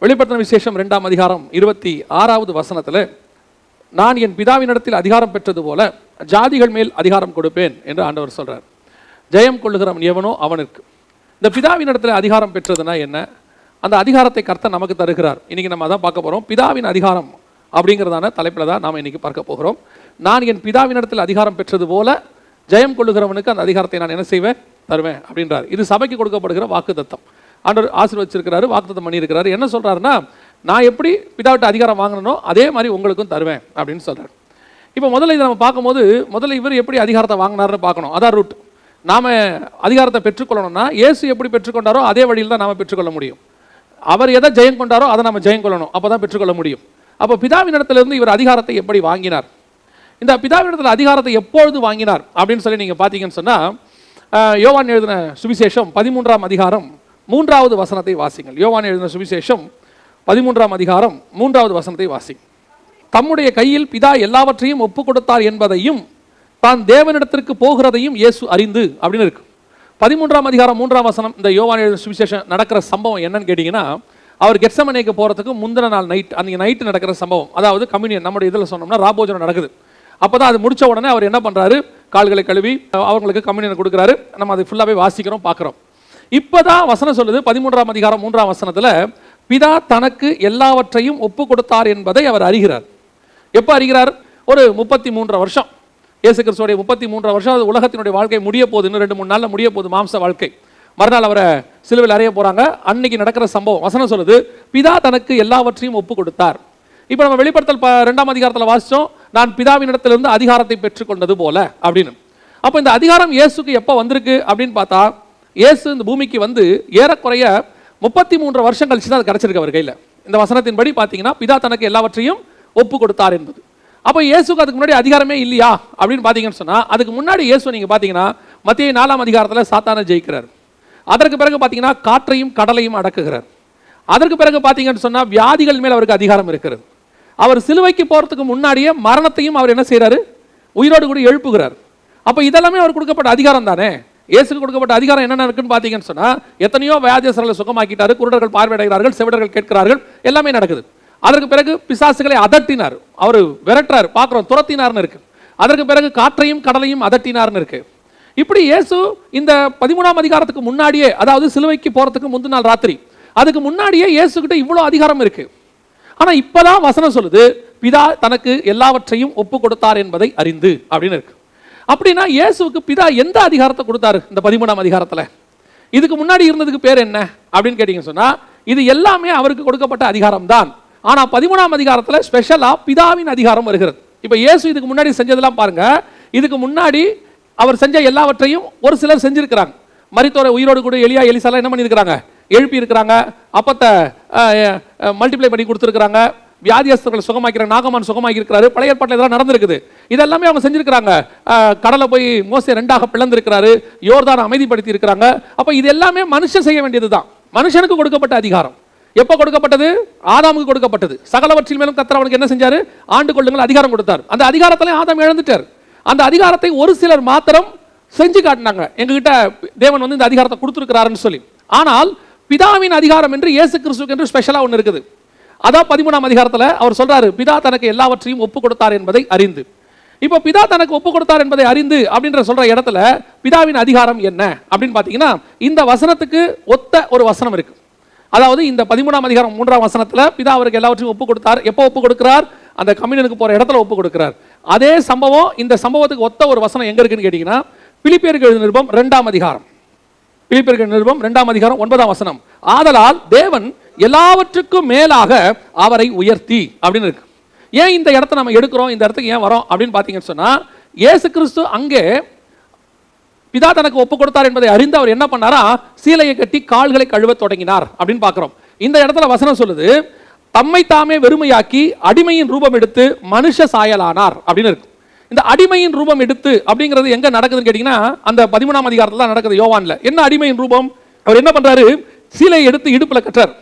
வெளிப்படுத்தின விசேஷம் 2ஆம் அதிகாரம் 26வது வசனத்தில், நான் என் பிதாவினிடத்தில் அதிகாரம் பெற்றது போல ஜாதிகள் மேல் அதிகாரம் கொடுப்பேன் என்று ஆண்டவர் சொல்றார். ஜெயம் கொள்ளுகிறவன் எவனோ அவனுக்கு. இந்த பிதாவினிடத்தில் அதிகாரம் பெற்றதுன்னா என்ன? அந்த அதிகாரத்தை கர்த்தர் நமக்கு தருகிறார். இன்னைக்கு நம்ம அதான் பார்க்க போறோம். பிதாவின் அதிகாரம் அப்படிங்கிறதான தலைப்பில் தான் நாம் இன்னைக்கு பார்க்க போகிறோம். நான் என் பிதாவினிடத்தில் அதிகாரம் பெற்றது போல ஜெயம் கொள்ளுகிறவனுக்கு அந்த அதிகாரத்தை நான் என்ன செய்வேன்? தருவேன் அப்படின்றார். இது சபைக்கு கொடுக்கப்படுகிற வாக்குத்தத்தம். ஆண்டவர் ஆசீர்வதிச்சிருக்கிறாரு, வாக்குத்தத்தம் பண்ணியிருக்கிறாரு. என்ன சொல்றாருன்னா, நான் எப்படி பிதாவிட்ட அதிகாரம் வாங்கணும் அதே மாதிரி உங்களுக்கும் தருவேன் அப்படின்னு சொல்றாரு. இப்போ முதல்ல இதை நம்ம பார்க்கும்போது, முதல்ல இவர் எப்படி அதிகாரத்தை வாங்கினார்னு பார்க்கணும். அதான் ரூட். நாம அதிகாரத்தை பெற்றுக்கொள்ளணும்னா இயேசு எப்படி பெற்றுக்கொண்டாரோ அதே வழியில் தான் நாம பெற்றுக்கொள்ள முடியும். அவர் எதை ஜெயம் கொண்டாரோ அதை நம்ம ஜெயம் கொள்ளணும், அப்பதான் பெற்றுக்கொள்ள முடியும். அப்போ பிதாவினிடத்திலிருந்து இவர் அதிகாரத்தை எப்படி வாங்கினார்? இந்த பிதாவினிடத்தில் அதிகாரத்தை எப்பொழுது வாங்கினார் அப்படின்னு சொல்லி நீங்க பார்த்தீங்கன்னு சொன்னா, யோவான் எழுதின சுவிசேஷம் 13ஆம் அதிகாரம் 3வது வசனத்தை வாசிங்கள். யோவான் எழுதின சுவிசேஷம் 13ஆம் அதிகாரம் 3வது வசனத்தை வாசிங்க. தம்முடைய கையில் பிதா எல்லாவற்றையும் ஒப்பு கொடுத்தார் என்பதையும் தான் தேவனிடத்திற்கு போகிறதையும் இயேசு அறிந்து அப்படின்னு இருக்கு. 13ஆம் அதிகாரம் 3ஆம் வசனம் இந்த யோவான் எழுதின சுவிசேஷம் நடக்கிற சம்பவம் என்னன்னு கேட்டீங்கன்னா, அவர் கெத்செமனேக்கு போறதுக்கு முந்தின நாள் நைட், அன்றைக்கி நைட்டு நடக்கிற சம்பவம். அதாவது கம்யூனியன், நம்முடைய இதில் சொன்னோம்னா ராபோஜனம் நடக்குது. அப்போதான் அது முடிச்ச உடனே அவர் என்ன பண்றாரு? கால்களை கழுவி அவங்களுக்கு கம்யூனியன் கொடுக்குறாரு. நம்ம அதை ஃபுல்லாகவே வாசிக்கிறோம், பார்க்குறோம். இப்போதான் வசனம் சொல்லுது 13ஆம் அதிகாரம் 3ஆம் வசனத்தில், பிதா தனக்கு எல்லாவற்றையும் ஒப்பு கொடுத்தார் என்பதை அவர் அறிகிறார். எப்போ அறிகிறார்? ஒரு 33 வருஷம், இயேசு கிறிஸ்துவோடைய 33 வருஷம். அது உலகத்தினுடைய வாழ்க்கை முடிய போகுது, இன்னும் 2-3 நாளில் முடிய போகுது மாம்ச வாழ்க்கை. மறுநாள் அவரை சிலுவையில் அறைய போறாங்க. அன்னைக்கு நடக்கிற சம்பவம் வசனம் சொல்லுது, பிதா தனக்கு எல்லாவற்றையும் ஒப்பு கொடுத்தார். இப்போ நம்ம வெளிப்படுத்தல் 2ஆம் அதிகாரத்தில் வாசிச்சோம், நான் பிதாவினிடத்திலிருந்து அதிகாரத்தை பெற்றுக்கொண்டது போல அப்படின்னு. அப்போ இந்த அதிகாரம் இயேசுக்கு எப்போ வந்திருக்கு அப்படின்னு பார்த்தா, இயேசு இந்த பூமிக்கு வந்து ஏறக்குறைய 33 வருஷம் கழிச்சு தான் அது கிடைச்சிருக்கு அவர் கையில். இந்த வசனத்தின்படி பார்த்தீங்கன்னா பிதா தனக்கு எல்லாவற்றையும் ஒப்பு கொடுத்தார் என்பது. அப்போ இயேசுக்கு அதுக்கு முன்னாடி அதிகாரமே இல்லையா அப்படின்னு பார்த்தீங்கன்னு சொன்னால், அதுக்கு முன்னாடி இயேசு நீங்கள் பார்த்தீங்கன்னா மத்திய 4ஆம் அதிகாரத்தில் சாத்தானை ஜெயிக்கிறார். அதற்கு பிறகு பார்த்தீங்கன்னா காற்றையும் கடலையும் அடக்குகிறார். அதற்கு பிறகு பார்த்தீங்கன்னு சொன்னால் வியாதிகள் மேல் அவருக்கு அதிகாரம் இருக்கிறது. அவர் சிலுவைக்கு போகிறதுக்கு முன்னாடியே மரணத்தையும் அவர் என்ன செய்கிறாரு? உயிரோடு கூட எழுப்புகிறார். அப்போ இதெல்லாமே அவர் கொடுக்கப்பட்ட அதிகாரம் தானே. இயேசுக்கு கொடுக்கப்பட்ட அதிகாரம் என்னென்ன இருக்குன்னு பார்த்தீங்கன்னு சொன்னால், எத்தனையோ வியாதியஸ்தர்களை சுகமாக்கிட்டாரு, குருடர்கள் பார்வையடைகிறார்கள், செவிடர்கள் கேட்கிறார்கள், எல்லாமே நடக்குது. அதற்கு பிறகு பிசாசுகளை அதட்டினார், அவர் விரட்டுறார், பார்க்குறோம், துரத்தினார்னு இருக்கு. அதற்கு பிறகு காற்றையும் கடலையும் அதட்டினார்னு இருக்கு. இப்படி இயேசு இந்த 13ஆம் அதிகாரத்துக்கு முன்னாடியே, அதாவது சிலுவைக்கு போகிறதுக்கு முந்தின நாள் ராத்திரி, அதுக்கு முன்னாடியே இயேசுகிட்ட இவ்வளோ அதிகாரம் இருக்கு. ஆனால் இப்போதான் வசனம் சொல்லுது, பிதா தனக்கு எல்லாவற்றையும் ஒப்பு கொடுத்தார் என்பதை அறிந்து அப்படின்னு இருக்கு. அப்படின்னா இயேசுக்கு பிதா எந்த அதிகாரத்தை கொடுத்தாரு இந்த 13ஆம் அதிகாரத்தில்? இதுக்கு முன்னாடி இருந்ததுக்கு பேர் என்ன அப்படின்னு கேட்டீங்கன்னு சொன்னால், இது எல்லாமே அவருக்கு கொடுக்கப்பட்ட அதிகாரம் தான். ஆனால் 13ஆம் அதிகாரத்தில் ஸ்பெஷலாக பிதாவின் அதிகாரம் வருகிறது. இப்போ இயேசு இதுக்கு முன்னாடி செஞ்சதெல்லாம் பாருங்க. இதுக்கு முன்னாடி அவர் செஞ்ச எல்லாவற்றையும் ஒரு சிலர் செஞ்சிருக்கிறாங்க. மரித்தோரை உயிரோடு கூட எலியா எலிசாலாம் என்ன பண்ணியிருக்கிறாங்க? எழுப்பி இருக்கிறாங்க. அப்பத்தை மல்டிப்ளை பண்ணி கொடுத்துருக்காங்க. வியாதியஸ்தர்களை சுகமாக்கிறாங்க. நாகமான் சுகமாக்கி இருக்கிறாரு. பழைய ஏற்பாட்டில் இதெல்லாம் நடந்திருக்குது. இதெல்லாமே அவங்க செஞ்சிருக்கிறாங்க. கடலை போய் மோசே 2ஆக பிளந்திருக்கிறாரு. யோர்தானை அமைதிப்படுத்தி இருக்கிறாங்க. அப்போ இது எல்லாமே மனுஷன் செய்ய வேண்டியது தான். மனுஷனுக்கு கொடுக்கப்பட்ட அதிகாரம். எப்போ கொடுக்கப்பட்டது? ஆதாமுக்கு கொடுக்கப்பட்டது. சகலவற்றின் மேலும் கர்த்தர் அவனுக்கு என்ன செஞ்சாரு? ஆண்டு கொள்ளுங்கள் அதிகாரம் கொடுத்தார். அந்த அதிகாரத்திலே ஆதாம் இழந்துட்டார். அந்த அதிகாரத்தை ஒரு சிலர் மாத்திரம் செஞ்சு காட்டினாங்க, எங்ககிட்ட தேவன் வந்து இந்த அதிகாரத்தை கொடுத்துருக்கிறாருன்னு சொல்லி. ஆனால் பிதாவின் அதிகாரம் என்று இயேசு கிறிஸ்துவுக்கு என்று ஸ்பெஷலாக ஒன்று இருக்குது. அதான் 13ஆம் அதிகாரத்தில் அவர் சொல்றாரு, பிதா தனக்கு எல்லாவற்றையும் ஒப்பு கொடுத்தார் என்பதை அறிந்து. இப்போ பிதா தனக்கு ஒப்பு கொடுத்தார் என்பதை அறிந்து அப்படின்ற சொல்ற இடத்துல பிதாவின் அதிகாரம் என்ன அப்படின்னு பார்த்தீங்கன்னா, இந்த வசனத்துக்கு ஒத்த ஒரு வசனம் இருக்கு. அதாவது இந்த 13ஆம் அதிகாரம் 3ஆம் வசனத்தில் பிதா அவருக்கு எல்லாவற்றையும் ஒப்பு கொடுத்தார். எப்போ ஒப்பு கொடுக்கிறார்? அந்த கம்யூனியனுக்கு போகிற இடத்துல ஒப்பு கொடுக்கிறார். அதே சம்பவம், இந்த சம்பவத்துக்கு ஒத்த ஒரு வசனம் எங்க இருக்குன்னு கேட்டீங்கன்னா, பிலிப்பியருக்கு எழுதின நிருபம் 2ஆம் அதிகாரம். பிலிப்பியருக்கு நிருபம் 2ஆம் அதிகாரம் 9ஆம் வசனம். ஆதலால் தேவன் எல்லாவற்றுக்கும் மேலாக அவரை உயர்த்தி அப்படின்னு இருக்கு. ஏன் இந்த இடத்த நம்ம எடுக்கிறோம், இந்த இடத்துக்கு ஏன் வரோம் அப்படின்னு பார்த்தீங்கன்னு சொன்னா, இயேசு கிறிஸ்து அங்கே பிதா தனக்கு ஒப்பு கொடுத்தார் என்பதை அறிந்து அவர் என்ன பண்ணாரா? சீலையை கட்டி கால்களை கழுவ தொடங்கினார் அப்படின்னு பார்க்கிறோம். இந்த இடத்துல வசனம் சொல்லுது, தம்மை தாமே வெறுமையாக்கி அடிமையின் ரூபம் எடுத்து மனுஷ சாயலானார் அப்படின்னு இருக்கு. இந்த அடிமையின் ரூபம் எடுத்து அப்படிங்கிறது எங்க நடக்குதுன்னு கேட்டீங்கன்னா, அந்த 13ஆம் அதிகாரத்தில் தான் நடக்குது. யோவான்ல என்ன அடிமையின் ரூபம்? அவர் என்ன பண்றாரு? சீலையை எடுத்து இடுப்புல கட்டுறார்.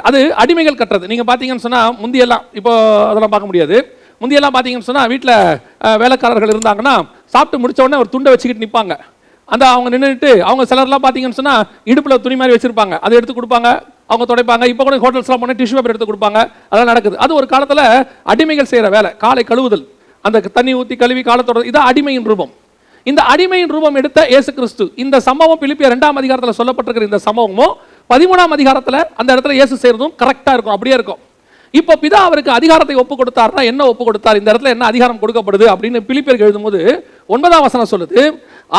அது அடிமைகள் கட்டுறது. நீங்க பாத்தீங்கன்னு சொன்னா, முந்தியெல்லாம், இப்போ அதெல்லாம் பார்க்க முடியாது. முந்தியெல்லாம் பாத்தீங்கன்னு சொன்னா, வீட்டில் வேலைக்காரர்கள் இருந்தாங்கன்னா சாப்பிட்டு முடிச்ச உடனே ஒரு துண்டை வச்சுக்கிட்டு நிற்பாங்க. அந்த அவங்க நின்றுட்டு அவங்க சிலர்லாம் பார்த்தீங்கன்னு சொன்னால் இடுப்பில் துணி மாதிரி வச்சிருப்பாங்க, அதை எடுத்து கொடுப்பாங்க, அவங்க துடைப்பாங்க. இப்போ கூட ஹோட்டல்ஸ்லாம் போனால் டிஷ்யூ பேப்பர் எடுத்து கொடுப்பாங்க, அதெல்லாம் நடக்குது. அது ஒரு காலத்தில் அடிமைகள் செய்கிற வேலை. காலை கழுவுதல், அந்த தண்ணி ஊற்றி கழுவி காலத்தோட, இதான் அடிமையின் ரூபம். இந்த அடிமையின் ரூபம் எடுத்த இயேசு கிறிஸ்து, இந்த சம்பவம் பிலிப்பியர் 2ஆம் அதிகாரத்தில் சொல்லப்பட்டிருக்கிற இந்த சம்பவமும் 13ஆம் அதிகாரத்தில் அந்த இடத்துல இயேசு செய்யறதும் கரெக்டாக இருக்கும், அப்படியே இருக்கும். இப்போ பிதா அவருக்கு அதிகாரத்தை ஒப்பு கொடுத்தாருன்னா என்ன ஒப்பு கொடுத்தார், இந்த இடத்துல என்ன அதிகாரம் கொடுக்கப்படுது அப்படின்னு பிலிப்பியருக்கு எழுதும்போது 9ஆம் வசனம் சொல்லுது,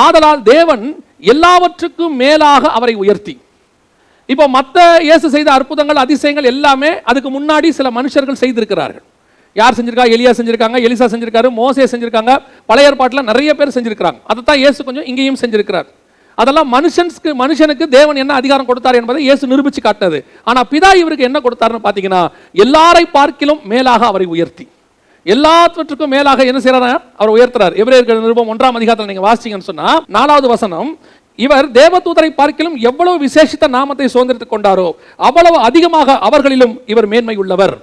ஆதலால் தேவன் எல்லாவற்றுக்கும் மேலாக அவரை உயர்த்தி. இப்போ மற்ற இயேசு செய்த அற்புதங்கள் அதிசயங்கள் எல்லாமே அதுக்கு முன்னாடி சில மனுஷர்கள் செய்திருக்கிறார்கள். யார் செஞ்சிருக்கா? எலியா செஞ்சிருக்காங்க, எலிசா செஞ்சிருக்காரு, மோசே செஞ்சிருக்காங்க, பழைய ஏற்பாட்டில் நிறைய பேர் செஞ்சிருக்காங்க. அதைத்தான் இயேசு கொஞ்சம் இங்கேயும் செஞ்சிருக்கிறார். அதெல்லாம் மனுஷனுக்கு தேவன் என்ன அதிகாரம் கொடுத்தார் என்பதை இயேசு நிரூபிச்சு காட்டினது. ஆனா பிதா இவருக்கு என்ன கொடுத்தாருன்னு பாத்தீங்கன்னா, எல்லாரை பார்க்கிலும் மேலாக அவரை உயர்த்தி, எல்லாவற்றுக்கும் மேலாக என்ன செய்யறாரு? அவர் உயர்த்துறார். எபிரேயர்கள் நிருபம் 1ஆம் அதிகாரத்தில் நீங்க வாசிச்சீங்கன்னு சொன்னா 4வது வசனம், இவர் தேவதூதரை பார்க்கிலும் எவ்வளவு விசேஷித்த நாமத்தை சுதந்திரித்துக் கொண்டாரோ அவ்வளவு அதிகமாக அவர்களிலும் இவர் மேன்மை உள்ளவர்.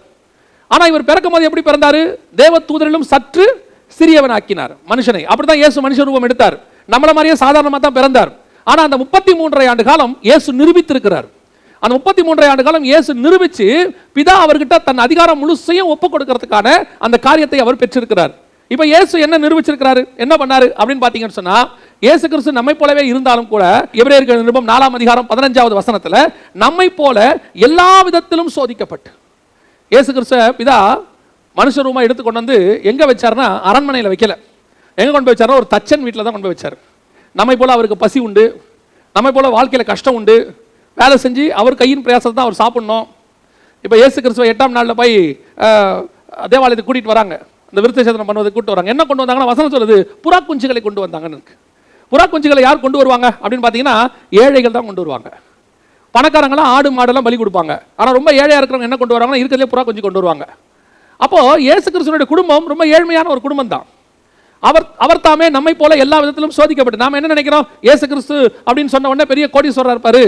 ஆனா இவர் பிறக்கும் போது எப்படி பிறந்தாரு? தேவதூதரிலும் சற்று சிறியவன் ஆக்கினார் மனுஷனை. அப்படிதான் இயேசு மனுஷ ரூபம் எடுத்தார். நம்மள மாதிரியே சாதாரணமா தான் பிறந்தார். ஆனா அந்த 33 ஆண்டு காலம் இயேசு நிரூபித்திருக்கிறார். அந்த 33 ஆண்டு காலம் இயேசு நிரூபிச்சு பிதா அவர்கிட்ட தன் அதிகாரம் முழுசையும் ஒப்பு கொடுக்கிறதுக்கான அந்த காரியத்தை அவர் பெற்றிருக்கிறார். இப்ப இயேசு என்ன நிரூபிச்சிருக்கிறாரு, என்ன பண்ணாரு அப்படின்னு பாத்தீங்கன்னு சொன்னா, இயேசு கிறிஸ்து நம்மை போலவே இருந்தாலும் கூட எபிரேயர்கள் நிருபம் 4ஆம் அதிகாரம் 15வது வசனத்துல நம்மை போல எல்லா விதத்திலும் சோதிக்கப்பட்டு, இயேசு கிறிஸ்து பிதா மனுஷ ரூபா எடுத்து கொண்டு வந்து எங்க வச்சாருன்னா அரண்மனையில் வைக்கல. எங்க கொண்டு போய் வச்சாருன்னா ஒரு தச்சன் வீட்டில் தான் கொண்டு போய் வச்சாரு. நம்மை போல அவருக்கு பசி உண்டு, நம்மை போல வாழ்க்கையில் கஷ்டம் உண்டு, வேலை செஞ்சு அவர் கையின் பிரயாசத்தை தான் அவர் சாப்பிடணும். இப்போ இயேசு கிறிஸ்துவ 8ஆம் நாளில் போய் தேவாலயத்தை கூட்டிகிட்டு வராங்க, இந்த விருத்த சேதனம் பண்ணுவதை கூட்டு வராங்க. என்ன கொண்டு வந்தாங்கன்னா வசனம் சொல்லுது, புறா குஞ்சுகளை கொண்டு வந்தாங்கன்னு இருக்கு. புறா குஞ்சுகளை யார் கொண்டு வருவாங்க அப்படின்னு பார்த்தீங்கன்னா ஏழைகள் தான் கொண்டு வருவாங்க. பணக்காரங்களாம் ஆடு மாடெல்லாம் பலி கொடுப்பாங்க. ஆனால் ரொம்ப ஏழையாக இருக்கிறவங்க என்ன கொண்டு வராங்கன்னா இருக்கிறதே புறா குஞ்சு கொண்டு வருவாங்க. அப்போ இயேசு கிறிஸ்துவனுடைய குடும்பம் ரொம்ப ஏழ்மையான ஒரு குடும்பம் தான். அவர் தாமே நம்மை போல எல்லா விதத்திலும் சோதிக்கப்பட்டு, நாம என்ன நினைக்கிறோம், இயேசு கிறிஸ்து அப்படின்னு சொன்ன உடனே பெரிய கோடீஸ்வரர் இருப்பாரு,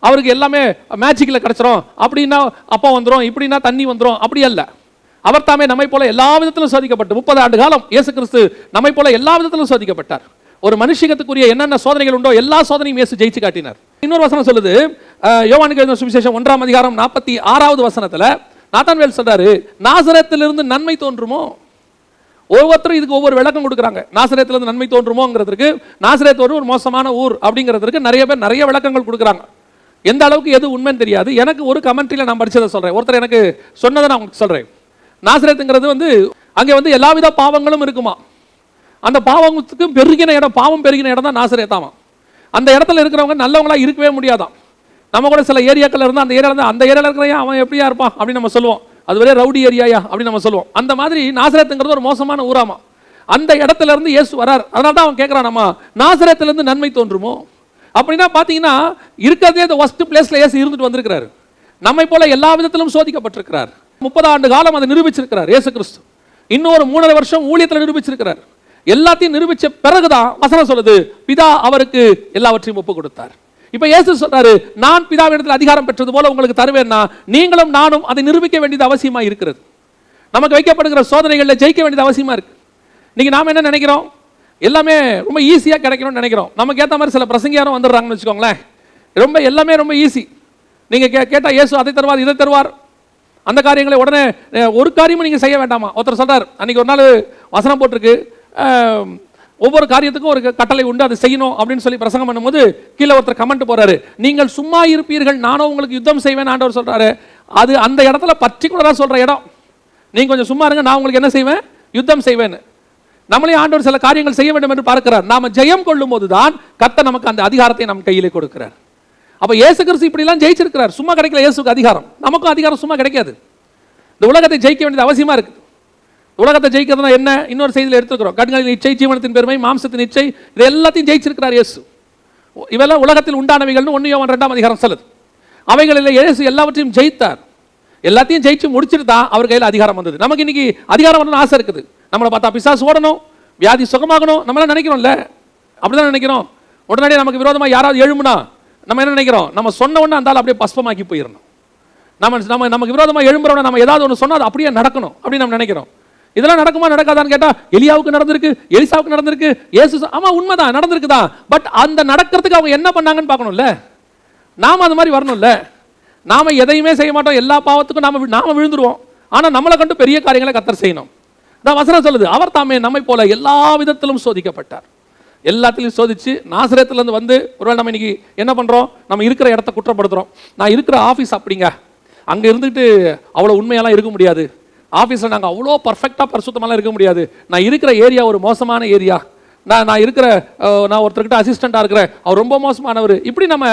அவருக்கு எல்லாமே மேஜிக்கில் கிடைச்சிரும், அப்படின்னா அப்பா வந்துடும், இப்படின்னா தண்ணி வந்துடும், அப்படி அல்ல. அவர் தாமே நம்மை போல எல்லா விதத்திலும் சோதிக்கப்பட்டு 30 ஆண்டு காலம் இயேசு கிறிஸ்து நம்மை போல எல்லா விதத்திலும் சோதிக்கப்பட்டார். ஒரு மனுஷத்துக்குரிய என்னென்ன சோதனைகள் உண்டோ எல்லா சோதனையும் இயேசு ஜெயிச்சு காட்டினார். இன்னொரு வசனம் சொல்லுது, யோவானுக்கு எழுதின சுவிசேஷம் 1ஆம் அதிகாரம் 46வது வசனத்துல நாத்தான்வேல் சொல்றாரு, நாசரேத்திலிருந்து நன்மை தோன்றுமோ. ஒவ்வொருத்தரும் இதுக்கு ஒவ்வொரு விளக்கம் கொடுக்குறாங்க. நாசரேத்திலிருந்து நன்மை தோன்றுமோங்கிறதுக்கு, நாசரேத் ஒரு மோசமான ஊர் அப்படிங்கிறதுக்கு நிறைய பேர் நிறைய விளக்கங்கள் கொடுக்குறாங்க. எந்த அளவுக்கு எது உண்மைன்னு தெரியாது. எனக்கு ஒரு கமெண்ட்ரியில் நான் படிச்சதை சொல்றேன், ஒருத்தர் எனக்கு சொன்னதை நான் உங்களுக்கு சொல்றேன். நாசரேத்துங்கிறது அங்கே எல்லாவித பாவங்களும் இருக்குமா. அந்த பாவத்துக்கு பெருகின இடம், பாவம் பெருகின இடம் தான் நாசரேத்தாமா. அந்த இடத்துல இருக்கிறவங்க நல்லவங்களா இருக்கவே முடியாதான். நம்ம கூட சில ஏரியாக்கள் இருந்தால் அந்த ஏரியாவில் இருக்கிறையா அவன் எப்படியா இருப்பான் அப்படின்னு நம்ம சொல்லுவோம். அது ஒரே ரவுடி ஏரியாயா அப்படின்னு நம்ம சொல்லுவோம். அந்த மாதிரி நாசரேத்துங்கிறது ஒரு மோசமான ஊராமா. அந்த இடத்துல இருந்து இயேசு வரார். அதனால தான் அவன் கேட்கிறான், நம்ம நாசரேத்திலிருந்து நன்மை தோன்றுமோ அப்படின்னா பார்த்தீங்கன்னா இருக்கிறதே இந்த ஒஸ்ட் பிளேஸ்ல இயேசு இருந்துட்டு வந்திருக்கிறாரு. நம்மை போல எல்லா விதத்திலும் சோதிக்கப்பட்டிருக்கிறார். 30 ஆண்டு காலம் அதை நிரூபிச்சிருக்கிறார் இயேசு கிறிஸ்து. இன்னொரு 3.5 வருஷம் ஊழியத்தில் நிரூபிச்சிருக்கிறார். எல்லாத்தையும் நிரூபிச்ச பிறகுதான் வசனம் சொல்லுது, பிதா அவருக்கு எல்லாவற்றையும் ஒப்பு கொடுத்தார். இப்ப இயேசு சொல்றாரு, நான் பிதாவிடத்தில் அதிகாரம் பெற்றது போல உங்களுக்கு தருவேன்னா நீங்களும் நானும் அதை நிரூபிக்க வேண்டியது அவசியமா இருக்கிறது. நமக்கு வைக்கப்படுகிற சோதனைகளில் ஜெயிக்க வேண்டியது அவசியமா இருக்கு. இன்னைக்கு நாம என்ன நினைக்கிறோம், எல்லாமே ரொம்ப ஈஸியா கிடைக்கணும்னு நினைக்கிறோம். நமக்கு ஏற்ற மாதிரி சில பிரசங்கியாரும் வந்துடுறாங்கன்னு வச்சுக்கோங்களேன். எல்லாமே ரொம்ப ஈஸி. நீங்க கேட்டா இயேசு அதை தருவார், இதை தருவார், அந்த காரியங்களை உடனே ஒரு காரியமும் நீங்க செய்ய வேண்டாமா. ஒருத்தர் சொல்றார், அன்னைக்கு ஒரு நாள் வசனம் போட்டிருக்கு, ஒவ்வொரு காரியத்துக்கும் ஒரு கட்டளை உண்டு, அதை செய்யணும் அப்படின்னு சொல்லி பிரசங்கம் பண்ணும்போது கீழே ஒருத்தர் கமெண்ட் போறாரு, நீங்கள் சும்மா இருப்பீர்கள், நானும் உங்களுக்கு யுத்தம் செய்வேன் ஆண்டவர் சொல்றாரு. அது அந்த இடத்துல பர்டிகுலரா சொல்ற இடம். நீங்க கொஞ்சம் சும்மா இருங்க, நான் உங்களுக்கு என்ன செய்வேன், யுத்தம் செய்வேன். நம்மளே ஆண்டவர் சில காரியங்கள் செய்ய வேண்டும் என்று பார்க்கிறார். நாம ஜெயம் கொள்ளும் போதுதான் கர்த்தர் நமக்கு அந்த அதிகாரத்தை நம் கையிலே கொடுக்கிறார். அப்ப இயேசு கிறிஸ்து இப்படி எல்லாம் ஜெயிச்சிருக்கிறார். சும்மா கிடைக்கல இயேசுக்கு அதிகாரம், நமக்கும் அதிகாரம் சும்மா கிடைக்காது. இந்த உலகத்தை ஜெயிக்க வேண்டியது அவசியமா இருக்கு. உலகத்தை ஜெயிக்கிறதுனா என்ன, இன்னொரு செய்தியில் எடுத்துக்கிறோம். கண்களின் இச்சை, ஜீவனத்தின் பெருமை, மாம்சத்தின் இச்சை, இது எல்லாத்தையும் ஜெயிச்சிருக்கிறார் இயேசு. இவெல்லாம் உலகத்தில் உண்டானவைகள்னு 1 யோவான் 2ஆம் அதிகாரம் சொல்லுது. அவைகளில் இயேசு எல்லாவற்றையும் ஜெயித்தார். எல்லாத்தையும் ஜெயிச்சு முடிச்சுட்டு தான் அவர் கையில் அதிகாரம் வந்தது. நமக்கு இன்னைக்கு அதிகாரம் வரணும்னு ஆசை இருக்குது. நம்மளை பார்த்தா பிசாசு ஓடணும், வியாதி சுகமாகணும், நம்மளாம் நினைக்கிறோம்ல, அப்படிதான் நினைக்கிறோம். உடனடியாக நமக்கு விரோதமாக யாராவது எழுமுனா நம்ம என்ன நினைக்கிறோம், நம்ம சொன்ன உடனே அந்த அப்படியே பஸ்பமாக்கி போயிடணும். நமக்கு விரோதமாக எழும்புறவன நம்ம ஏதாவது ஒன்று சொன்னால் அது அப்படியே நடக்கணும் அப்படின்னு நம்ம நினைக்கிறோம். இதெல்லாம் நடக்குமா நடக்காதான்னு கேட்டா எலியாவுக்கு நடந்திருக்கு, எலிசாவுக்கு நடந்திருக்கு, இயேசு ஆமா உண்மைதான் நடந்திருக்குதான். பட் அந்த நடக்கிறதுக்கு அவங்க என்ன பண்ணாங்கன்னு பார்க்கணும்ல. நாம அந்த மாதிரி வரணும்ல. நாம எதையுமே செய்ய மாட்டோம், எல்லா பாவத்துக்கும் நாம விழுந்துருவோம். ஆனா நம்மளை கண்டு பெரிய காரியங்களை கர்த்தர் செய்யணும். நான் வசனம் சொல்லுது, அவர் தாமே நம்மை போல எல்லா விதத்திலும் சோதிக்கப்பட்டார். எல்லாத்திலையும் சோதிச்சு நாசரேத்துலேருந்து வந்து ஒருவேளை நம்ம இன்னைக்கு என்ன பண்ணுறோம், நம்ம இருக்கிற இடத்த குற்றப்படுத்துகிறோம். நான் இருக்கிற ஆஃபீஸ் அப்படிங்க, அங்கே இருந்துட்டு அவ்வளோ உண்மையெல்லாம் இருக்க முடியாது, ஆஃபீஸில் நாங்கள் அவ்வளோ பர்ஃபெக்டாக பரிசுத்தமெல்லாம் இருக்க முடியாது, நான் இருக்கிற ஏரியா ஒரு மோசமான ஏரியா, நான் இருக்கிற நான் ஒருத்தர்கிட்ட அசிஸ்டண்ட்டாக இருக்கிறேன், அவர் ரொம்ப மோசமானவர், இப்படி நம்ம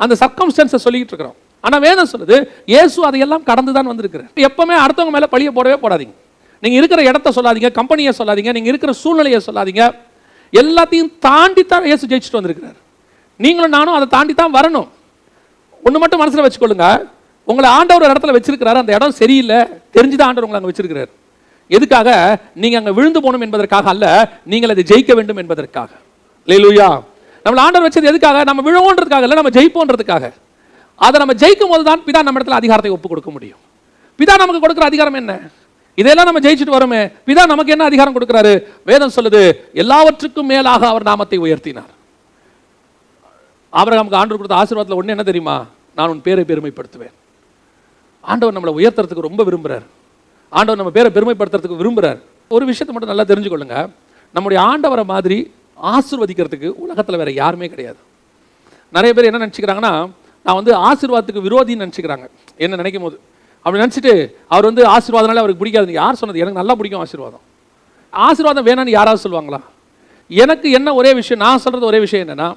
அந்த சர்க்கம்ஸ்டன்ஸை சொல்லிக்கிட்டு இருக்கிறோம். ஆனால் வேதம் சொல்லுது இயேசு அதையெல்லாம் கடந்து தான் வந்திருக்கிறார். எப்பவுமே அடுத்தவங்க மேலே பழிய போடவே போடாதீங்க. நீங்கள் இருக்கிற இடத்த சொல்லாதீங்க, கம்பெனியை சொல்லாதீங்க, நீங்கள் இருக்கிற சூழ்நிலையை சொல்லாதீங்க. எல்லாத்தையும் தாண்டி தான் இயேசு ஜெயிச்சுட்டு வந்திருக்கிறார். நீங்களும் நானும் அதை தாண்டி தான் வரணும். ஒன்று மட்டும் மனசில் வச்சுக்கொள்ளுங்க, உங்களை ஆண்டவர் ஒரு இடத்துல வச்சிருக்கிறாரு, அந்த இடம் சரியில்லை தெரிஞ்சுதான் ஆண்டவர் உங்களை அங்கே வச்சிருக்கிறார். எதுக்காக? நீங்கள் அங்கே விழுந்து போகணும் என்பதற்காக அல்ல, நீங்கள் அதை ஜெயிக்க வேண்டும் என்பதற்காக. அல்லேலூயா. நம்மளை ஆண்டவர் வச்சது எதுக்காக? நம்ம விழுவோன்றதுக்காக இல்லை, நம்ம ஜெயிப்போன்றதுக்காக. அதை நம்ம ஜெயிக்கும் போது தான் பிதா நம்ம இடத்துல அதிகாரத்தை ஒப்பு கொடுக்க முடியும். பிதா நமக்கு கொடுக்குற அதிகாரம் என்ன? இதெல்லாம் நம்ம ஜெயிச்சுட்டு வரோமே, பிதா நமக்கு என்ன அதிகாரம் கொடுக்கிறாரு? வேதம் சொல்லுது, எல்லாவற்றுக்கும் மேலாக அவர் நாமத்தை உயர்த்தினார். ஆபிரகாமுக்கு ஆண்டவர் கொடுத்த ஆசீர்வாதத்தில் ஒன்று என்ன தெரியுமா? நான் உன் பேரை பெருமைப்படுத்துவேன். ஆண்டவர் நம்மளை உயர்த்துறதுக்கு ரொம்ப விரும்புகிறார். ஆண்டவர் நம்ம பேரை பெருமைப்படுத்துறதுக்கு விரும்புகிறார். ஒரு விஷயத்தை மட்டும் நல்லா தெரிஞ்சுக்கொள்ளுங்க, நம்முடைய ஆண்டவரை மாதிரி ஆசீர்வதிக்கிறதுக்கு உலகத்தில் வேற யாருமே கிடையாது. நிறைய பேர் என்ன நினச்சிக்கிறாங்கன்னா, நான் வந்து ஆசீர்வாதத்துக்கு விரோதின்னு நினச்சிக்கிறாங்க. என்ன நினைக்கும் போது அப்படி நினச்சிட்டு அவர் வந்து ஆசீர்வாதனால அவருக்கு பிடிக்காது. யார் சொன்னது? எனக்கு நல்லா பிடிக்கும் ஆசீர்வாதம். ஆசீர்வாதம் வேணான்னு யாராவது சொல்லுவாங்களா? எனக்கு என்ன ஒரே விஷயம், நான் சொல்கிறது ஒரே விஷயம் என்னென்னா,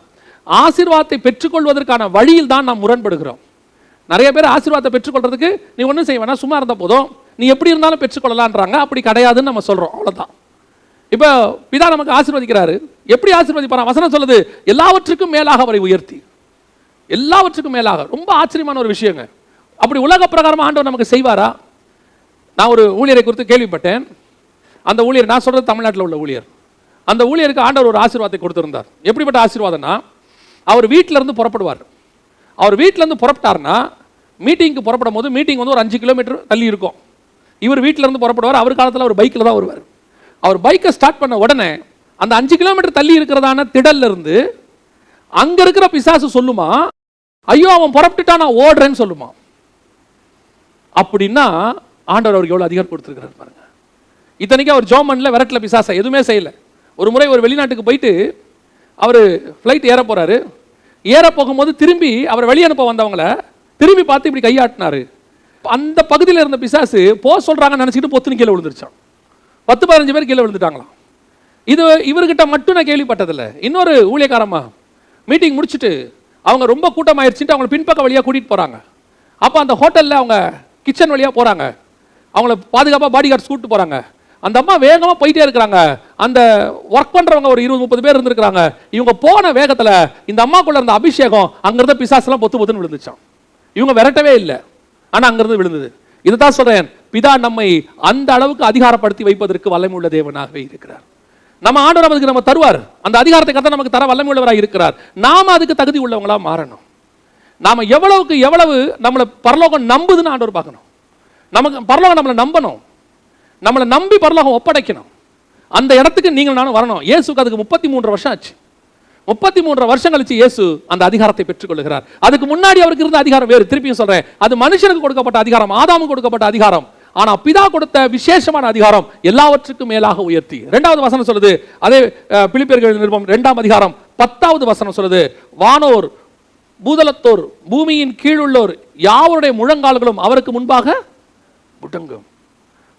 ஆசீர்வாதத்தை பெற்றுக்கொள்வதற்கான வழியில் தான் நாம் முரண்படுகிறோம். நிறைய பேர் ஆசீர்வாதத்தை பெற்றுக்கொள்றதுக்கு நீ ஒன்றும் செய்ய வேணா, சும்மா இருந்தால் போதும், நீ எப்படி இருந்தாலும் பெற்றுக்கொள்ளலான்றாங்க. அப்படி கிடையாதுன்னு நம்ம சொல்கிறோம், அவ்வளோதான். இப்போ பிதா நமக்கு ஆசீர்வதிக்கிறாரு. எப்படி ஆசீர்வதிப்பாரா? வசனம் சொல்லுது, எல்லாவற்றுக்கும் மேலாக அவரை உயர்த்தி. எல்லாவற்றுக்கும் மேலாக. ரொம்ப ஆச்சரியமான ஒரு விஷயங்க. அப்படி உலக பிரகாரமாக ஆண்டவர் நமக்கு செய்வாரா? நான் ஒரு ஊழியரை குறித்து கேள்விப்பட்டேன். அந்த ஊழியர், நான் சொல்கிறது தமிழ்நாட்டில் உள்ள ஊழியர், அந்த ஊழியருக்கு ஆண்டவர் ஒரு ஆசீர்வாதத்தை கொடுத்திருந்தார். எப்படிப்பட்ட ஆசீர்வாதம்னா, அவர் வீட்டிலேருந்து புறப்படுவார். அவர் வீட்டிலேருந்து புறப்பட்டார்னா மீட்டிங்க்கு புறப்படும் போது, மீட்டிங் வந்து ஒரு 5 கிலோமீட்டர் தள்ளி இருக்கும். இவர் வீட்டிலேருந்து புறப்படுவார். அவர் காலத்தில் அவர் பைக்கில் தான் வருவார். அவர் பைக்கை ஸ்டார்ட் பண்ண உடனே அந்த 5 கிலோமீட்டர் தள்ளி இருக்கிறதான திடல்ல இருந்து அங்கே இருக்கிற பிசாசு சொல்லுமா, ஐயோ அவன் புறப்பட்டுட்டான் நான் ஓடுறேன்னு சொல்லுமா. அப்படின்னா ஆண்டவர் அவருக்கு எவ்வளோ அதிகாரம் கொடுத்துருக்கிறார் பாருங்க. இத்தனைக்கு அவர் ஜோமன்ல விரட்டல பிசாசை, எதுவுமே செய்யலை. ஒரு முறை ஒரு வெளிநாட்டுக்கு போயிட்டு அவர் ஃப்ளைட் ஏற போறாரு. ஏற போகும்போது திரும்பி அவர் வெளியே அனுப்ப வந்தவங்கள திரும்பி பார்த்து இப்படி கையாட்டினாரு. அந்த பகுதியில் இருந்த பிசாசு போ சொல்றாங்கன்னு நினைச்சிட்டு பொத்துன்னு கீழே விழுந்துருச்சான். 10-15 பேர் கீழே விழுந்துட்டாங்களாம். இது இவர்கிட்ட மட்டும் நான் கேள்விப்பட்டதில்லை. இன்னொரு ஊழியக்காரமா மீட்டிங் முடிச்சுட்டு அவங்க ரொம்ப கூட்டமாயிருச்சுட்டு அவங்களை பின்பக்க வழியாக கூட்டிகிட்டு போகிறாங்க. அப்போ அந்த ஹோட்டலில் அவங்க கிச்சன் வழியாக போகிறாங்க. அவங்கள பாதுகாப்பாக பாடி கார்ட்ஸ் கூப்பிட்டு போகிறாங்க. அந்த அம்மா வேகமாக போயிட்டே இருக்கிறாங்க. அந்த ஒர்க் பண்ணுறவங்க ஒரு 20-30 பேர் இருந்திருக்கிறாங்க. இவங்க போன வேகத்தில் இந்த அம்மாக்குள்ள இருந்த அபிஷேகம் அங்கிருந்த பிசாசெல்லாம் பொத்துன்னு விழுந்துச்சான். இவங்க விரட்டவே இல்லை, ஆனால் அங்கிருந்து விழுந்தது. இதுதான் சொல்கிறேன், பிதா நம்மை அந்த அளவுக்கு அதிகாரப்படுத்தி வைப்பதற்கு வல்லமை உள்ள தேவனாகவே இருக்கிறார். நம்ம ஆண்டவர் அதுக்கு நம்ம தருவார். அந்த அதிகாரத்தை கத்த நமக்கு தர வல்லமை உள்ளவராக இருக்கிறார். நாம அதுக்கு தகுதி உள்ளவங்களா மாறணும். நாம எவ்வளவுக்கு எவ்வளவு நம்மளை பரலோகம் நம்புதுன்னு ஆண்டவர் பார்க்கணும். நமக்கு பரலோகம் நம்மளை நம்பணும், நம்மளை நம்பி பரலோகம் ஒப்படைக்கணும். அந்த இடத்துக்கு நீங்கள் நானும் வரணும். இயேசுக்கு அதுக்கு 33 வருஷம் ஆச்சு. 33 வருஷம் கழிச்சு இயேசு அந்த அதிகாரத்தை பெற்றுக்கொள்கிறார். அதுக்கு முன்னாடி அவருக்கு இருந்த அதிகாரம் வேறு. திருப்பியும் சொல்றேன், அது மனுஷனுக்கு கொடுக்கப்பட்ட அதிகாரம், ஆதாமுக்கு கொடுக்கப்பட்ட அதிகாரம். ஆனா பிதா கொடுத்த விசேஷமான அதிகாரம் எல்லாவற்றுக்கும் மேலாக உயர்த்தி. 2வது வசனம் சொல்லுது, அதே பிலிப்பியர்கள் நிருபம் 2ஆம் அதிகாரம் 10வது வசனம் சொல்லுது, வானோர் பூதலத்தோர் பூமியின் கீழுள்ளோர் யாவருடைய முழங்கால்களும் அவருக்கு முன்பாக முடங்கும்.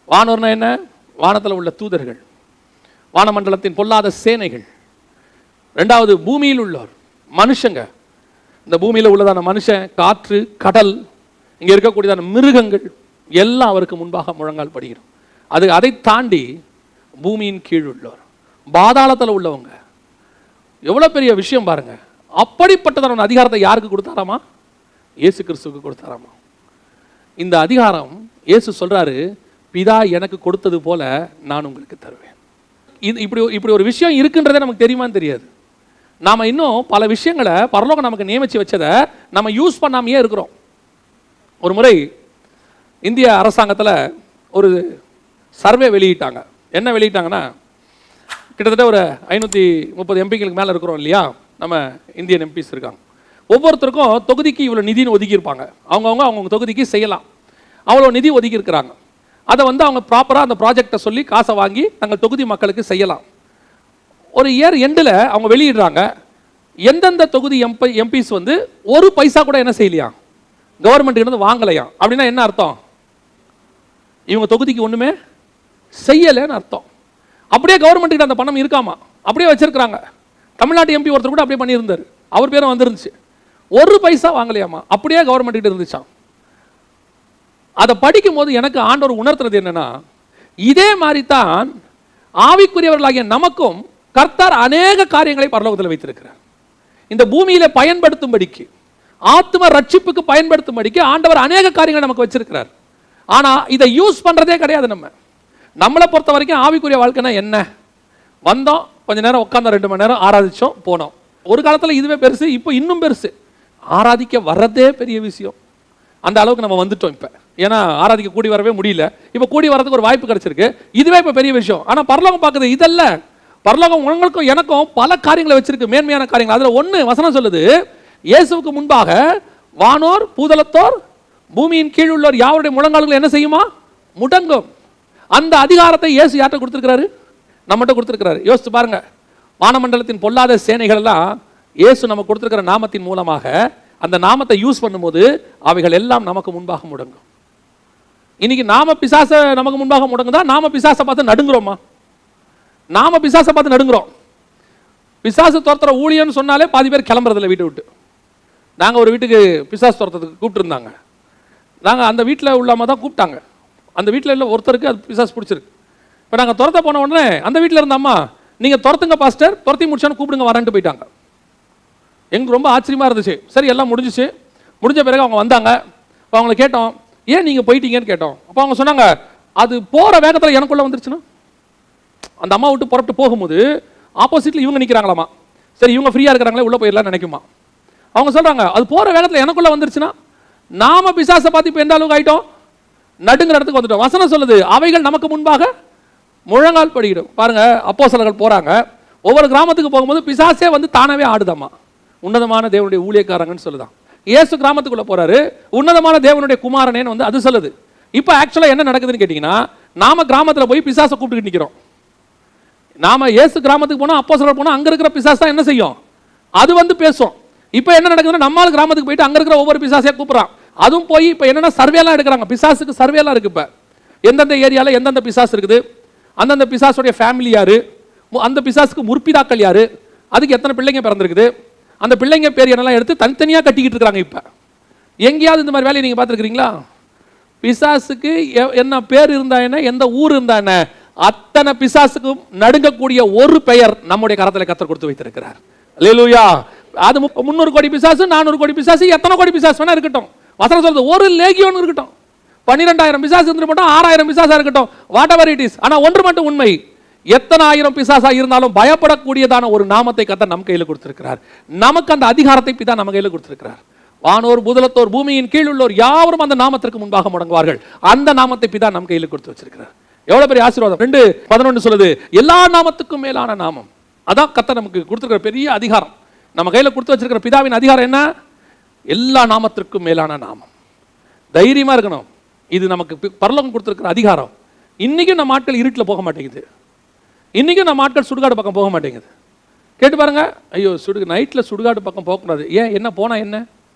வானோர்னா என்ன? வானத்தில் உள்ள தூதர்கள், வானமண்டலத்தின் பொல்லாத சேனைகள். 2வது பூமியில் உள்ளோர் மனுஷங்க. இந்த பூமியில் உள்ளதான மனுஷன், காற்று, கடல், இங்கே இருக்கக்கூடியதான மிருகங்கள் எல்லாம் அவருக்கு முன்பாக முழங்கால் படுகிறோம். அதை தாண்டி பூமியின் கீழ் உள்ளோர், பாதாளத்தில் உள்ளவங்க. எவ்வளோ பெரிய விஷயம் பாருங்க. அப்படிப்பட்டதான அதிகாரத்தை யாருக்கு கொடுத்தாராமா? இயேசு கிறிஸ்துவுக்கு கொடுத்தாராமா. இந்த அதிகாரம் இயேசு சொல்றாரு, பிதா எனக்கு கொடுத்தது போல நான் உங்களுக்கு தருவேன். இப்படி ஒரு விஷயம் இருக்குன்றதே நமக்கு தெரியுமான்னு தெரியாது. நாம இன்னும் பல விஷயங்களை பரலோகம் நமக்கு நியமிச்சு வச்சதை நம்ம யூஸ் பண்ணாமையே இருக்கிறோம். ஒரு முறை இந்திய அரசாங்கத்தில் ஒரு சர்வே வெளியிட்டாங்க. என்ன வெளியிட்டாங்கன்னா, கிட்டத்தட்ட ஒரு 530 எம்பிங்களுக்கு மேலே இருக்கிறோம் இல்லையா, நம்ம இந்தியன் எம்பிஸ் இருக்காங்க. ஒவ்வொருத்தருக்கும் தொகுதிக்கு இவ்வளோ நிதின்னு ஒதுக்கியிருப்பாங்க. அவங்கவுங்க தொகுதிக்கு செய்யலாம், அவ்வளோ நிதி ஒதுக்கி இருக்கிறாங்க. அதை வந்து அவங்க ப்ராப்பராக அந்த ப்ராஜெக்டை சொல்லி காசை வாங்கி தங்கள் தொகுதி மக்களுக்கு செய்யலாம். ஒரு இயர் எண்டில் அவங்க வெளியிடுறாங்க, எந்தெந்த தொகுதி எம்பிஸ் வந்து ஒரு பைசா கூட என்ன செய்யலையா, கவர்மெண்ட்டுக்கு வாங்கலையா. அப்படின்னா என்ன அர்த்தம்? இவங்க தொகுதிக்கு ஒன்றுமே செய்யலைன்னு அர்த்தம். அப்படியே கவர்மெண்ட்டுக்கு அந்த பணம் இருக்காமா, அப்படியே வச்சிருக்கிறாங்க. தமிழ்நாட்டு எம்பி ஒருத்தர் கூட அப்படியே பண்ணியிருந்தார், அவர் பேரும் வந்துருந்துச்சு. ஒரு பைசா வாங்கலையாமா, அப்படியே கவர்மெண்ட் இருந்துச்சான். அதை படிக்கும் போது எனக்கு ஆண்டவர் உணர்த்துறது என்னன்னா, இதே மாதிரி தான் ஆவிக்குரியவர்களாகிய நமக்கும் கர்த்தர் அநேக காரியங்களை பரலோகத்தில் வைத்திருக்கிறார். இந்த பூமியில பயன்படுத்தும்படிக்கு, ஆத்ம ரட்சிப்புக்கு பயன்படுத்தும்படிக்கு ஆண்டவர் அநேக காரியங்களை நமக்கு வச்சிருக்கிறார். ஆனா இதை யூஸ் பண்றதே கிடையாது. நம்மளை பொறுத்த வரைக்கும் ஆவிக்குரிய வாழ்க்கைனா என்ன, வந்தோம் கொஞ்ச நேரம் உட்கார்ந்தோம், 2 மணி நேரம் ஆராதிச்சோம் போனோம். ஒரு காலத்தில் இதுவே பெருசு, இப்போ இன்னும் பெருசு. ஆராதிக்க வர்றதே பெரிய விஷயம். அந்த அளவுக்கு நம்ம வந்துட்டோம் இப்போ. ஏன்னா ஆராதிக்க கூடி வரவே முடியல, இப்போ கூடி வரதுக்கு ஒரு வாய்ப்பு கிடைச்சிருக்கு. இதுவே இப்போ பெரிய விஷயம். ஆனால் பரலோகம் பார்க்குது இதல்ல. பரலோகம் உங்களுக்கும் எனக்கும் பல காரியங்களை வச்சிருக்கு, மேன்மையான காரியங்கள். அதில் ஒன்று வசனம் சொல்லுது, இயேசுவுக்கு முன்பாக வானோர் பூதலத்தோர் பூமியின் கீழ் உள்ளோர் யாருடைய முழங்கால்கள் என்ன செய்யுமா, முடங்கும். அந்த அதிகாரத்தை இயேசு யார்கிட்ட கொடுத்துருக்கிறாரு, நம்மகிட்ட கொடுத்துருக்கிறாரு. யோசிச்சு பாருங்க, வானமண்டலத்தின் பொல்லாத சேனைகள் எல்லாம் இயேசு நமக்கு கொடுத்துருக்கிற நாமத்தின் மூலமாக அந்த நாமத்தை யூஸ் பண்ணும்போது அவைகள் எல்லாம் நமக்கு முன்பாக முடங்கும். இன்னைக்கு நாம பிசாச நமக்கு முன்பாக முடங்குதா, நாம பிசாசை பார்த்து நடுங்குறோமா? நாம பிசாசை பார்த்து நடுங்குறோம். பிசாசு துரத்துற ஊழியன்னு சொன்னாலே பாதி பேர் கிளம்புறதில்ல வீட்டை விட்டு. நாங்கள் ஒரு வீட்டுக்கு பிசாசு துரத்துறதுக்கு கூப்பிட்டுருந்தாங்க. நாங்கள் அந்த வீட்டில் உள்ளாம தான் கூப்பிட்டாங்க. அந்த வீட்டில் இல்லை ஒருத்தருக்கு அது பிசாசு பிடிச்சிருக்கு. இப்போ நாங்கள் துரத்த போன உடனே அந்த வீட்டில் இருந்த அம்மா, நீங்கள் துரத்துங்க பாஸ்டர், துரத்தி முடிச்சான்னு கூப்பிடுங்க வரேன்ட்டு போயிட்டாங்க. எங்களுக்கு ரொம்ப ஆச்சரியமாக இருந்துச்சு. சரி எல்லாம் முடிஞ்சிச்சு. முடிஞ்ச பிறகு அவங்க வந்தாங்க. இப்போ அவங்கள கேட்டோம், ஏன் நீங்கள் போயிட்டீங்கன்னு கேட்டோம். அப்போ அவங்க சொன்னாங்க, அது போகிற வேகத்தில் எனக்குள்ளே வந்துருச்சுன்னா. அந்த அம்மா விட்டு புறப்பட்டு போகும்போது ஆப்போசிட்டில் இவங்க நிற்கிறாங்களாமா. சரி இவங்க ஃப்ரீயாக இருக்கிறாங்களே உள்ளே போயிடலாம் நினைக்குமா. அவங்க சொல்கிறாங்க, அது போகிற வேகத்தில் எனக்குள்ளே வந்துருச்சுன்னா. நாம பிசாசை பார்த்து இப்போ எந்த அளவுக்கு ஆகிட்டோம், நடுங்கிற இடத்துக்கு வந்துட்டோம். வசனம் சொல்லுது, அவைகள் நமக்கு முன்பாக முழங்கால் படிக்கிடும். பாருங்க, அப்போஸ்தலர்கள் போகிறாங்க, ஒவ்வொரு கிராமத்துக்கு போகும்போது பிசாசே வந்து தானாவே ஆடுதாமா. உன்னதமான தேவனுடைய ஊழியக்காரங்கன்னு சொல்லுதான். இயேசு கிராமத்துக்குள்ள போறாரு, உன்னதமான தேவனுடைய குமாரனேன்னு வந்து அது சொல்லுது. இப்போ ஆக்சுவலாக என்ன நடக்குதுன்னு கேட்டிங்கன்னா, நாம கிராமத்தில் போய் பிசாசை கூப்பிட்டு நிற்கிறோம். நாம இயேசு கிராமத்துக்கு போனால், அப்போஸ்தலர் போனால், அங்கே இருக்கிற பிசாசு தான் என்ன செய்யும், அது வந்து பேசும். இப்போ என்ன நடக்குதுன்னா, நம்மால் கிராமத்துக்கு போயிட்டு அங்கே இருக்கிற ஒவ்வொரு பிசாசையாக கூப்பிட்றான். அதுவும் போய் இப்போ என்னென்னா சர்வேலாம் எடுக்கிறாங்க. பிசாசுக்கு சர்வேலாம் இருக்குது. இப்போ எந்தெந்த ஏரியாவில் எந்தெந்த பிசாசு இருக்குது, அந்தந்த பிசாசுடைய ஃபேமிலி யாரு, அந்த பிசாசுக்கு முற்பிதாக்கள் யாரு, அதுக்கு எத்தனை பிள்ளைங்க பிறந்திருக்குது, அந்த பிள்ளைங்க பேர் என்னெல்லாம் எடுத்து தனித்தனியாக கட்டிக்கிட்டு இருக்கிறாங்க. இப்போ எங்கேயாவது இந்த மாதிரி வேலையை நீங்கள் பார்த்துருக்கிறீங்களா? பிசாசுக்கு என்ன பேர் இருந்தா என்ன, எந்த ஊர் இருந்தா என்ன, அத்தனை பிசாசுக்கும் நடுங்கக்கூடிய ஒரு பெயர் நம்முடைய கரத்தில் கர்த்தர் கொடுத்து வைத்திருக்கிறார். அல்லேலூயா. அது 300 கோடி பிசாசு, 400 கோடி பிசாசு, எத்தனை கோடி பிசாசு வேணா இருக்கட்டும். வசனம் சொல்றது ஒரு லேகியோன் இருக்கட்டும், 12,000 பிசாசு இருந்து மட்டும் 6,000 பிசாசா இருக்கட்டும், வாட் எவர் இட் இஸ். ஆனா ஒன்று மட்டும் உண்மை, எத்தனை ஆயிரம் பிசாசா இருந்தாலும் பயப்படக்கூடியதான ஒரு நாமத்தை கர்த்தர் நம் கையில் கொடுத்திருக்கிறார். நமக்கு அந்த அதிகாரத்தை பிதா நம்ம கையில் கொடுத்திருக்கிறார். வானோர் பூதலத்தோர் பூமியின் கீழ் உள்ளோர் யாவரும் அந்த நாமத்திற்கு முன்பாக முடங்குவார்கள். அந்த நாமத்தை பிதா நம் கையில் கொடுத்து வச்சிருக்கிறார். எவ்வளவு பெரிய ஆசீர்வாதம். 2:11 சொல்லுது, எல்லா நாமத்துக்கும் மேலான நாமம். அதான் கர்த்தர் நமக்கு கொடுத்திருக்கிற பெரிய அதிகாரம். நம்ம கையில் கொடுத்து வச்சிருக்கிற பிதாவின் அதிகாரம் என்ன? எல்லா நாமத்திற்கும் மேலான நாமம். தைரியமா இருக்கணும். இது நமக்கு பரலோகம் கொடுத்திருக்கிற அதிகாரம். இன்னைக்கும் நம்ம ஆட்கள் இருட்டில் போக மாட்டேங்குது. இன்னைக்கும் நம்ம ஆட்கள் சுடுகாடு பக்கம் போக மாட்டேங்குது. கேட்டு பாருங்க, ஐயோ நைட்டில் சுடுகாடு பக்கம் போகக்கூடாது. ஏன், என்ன போனா என்ன,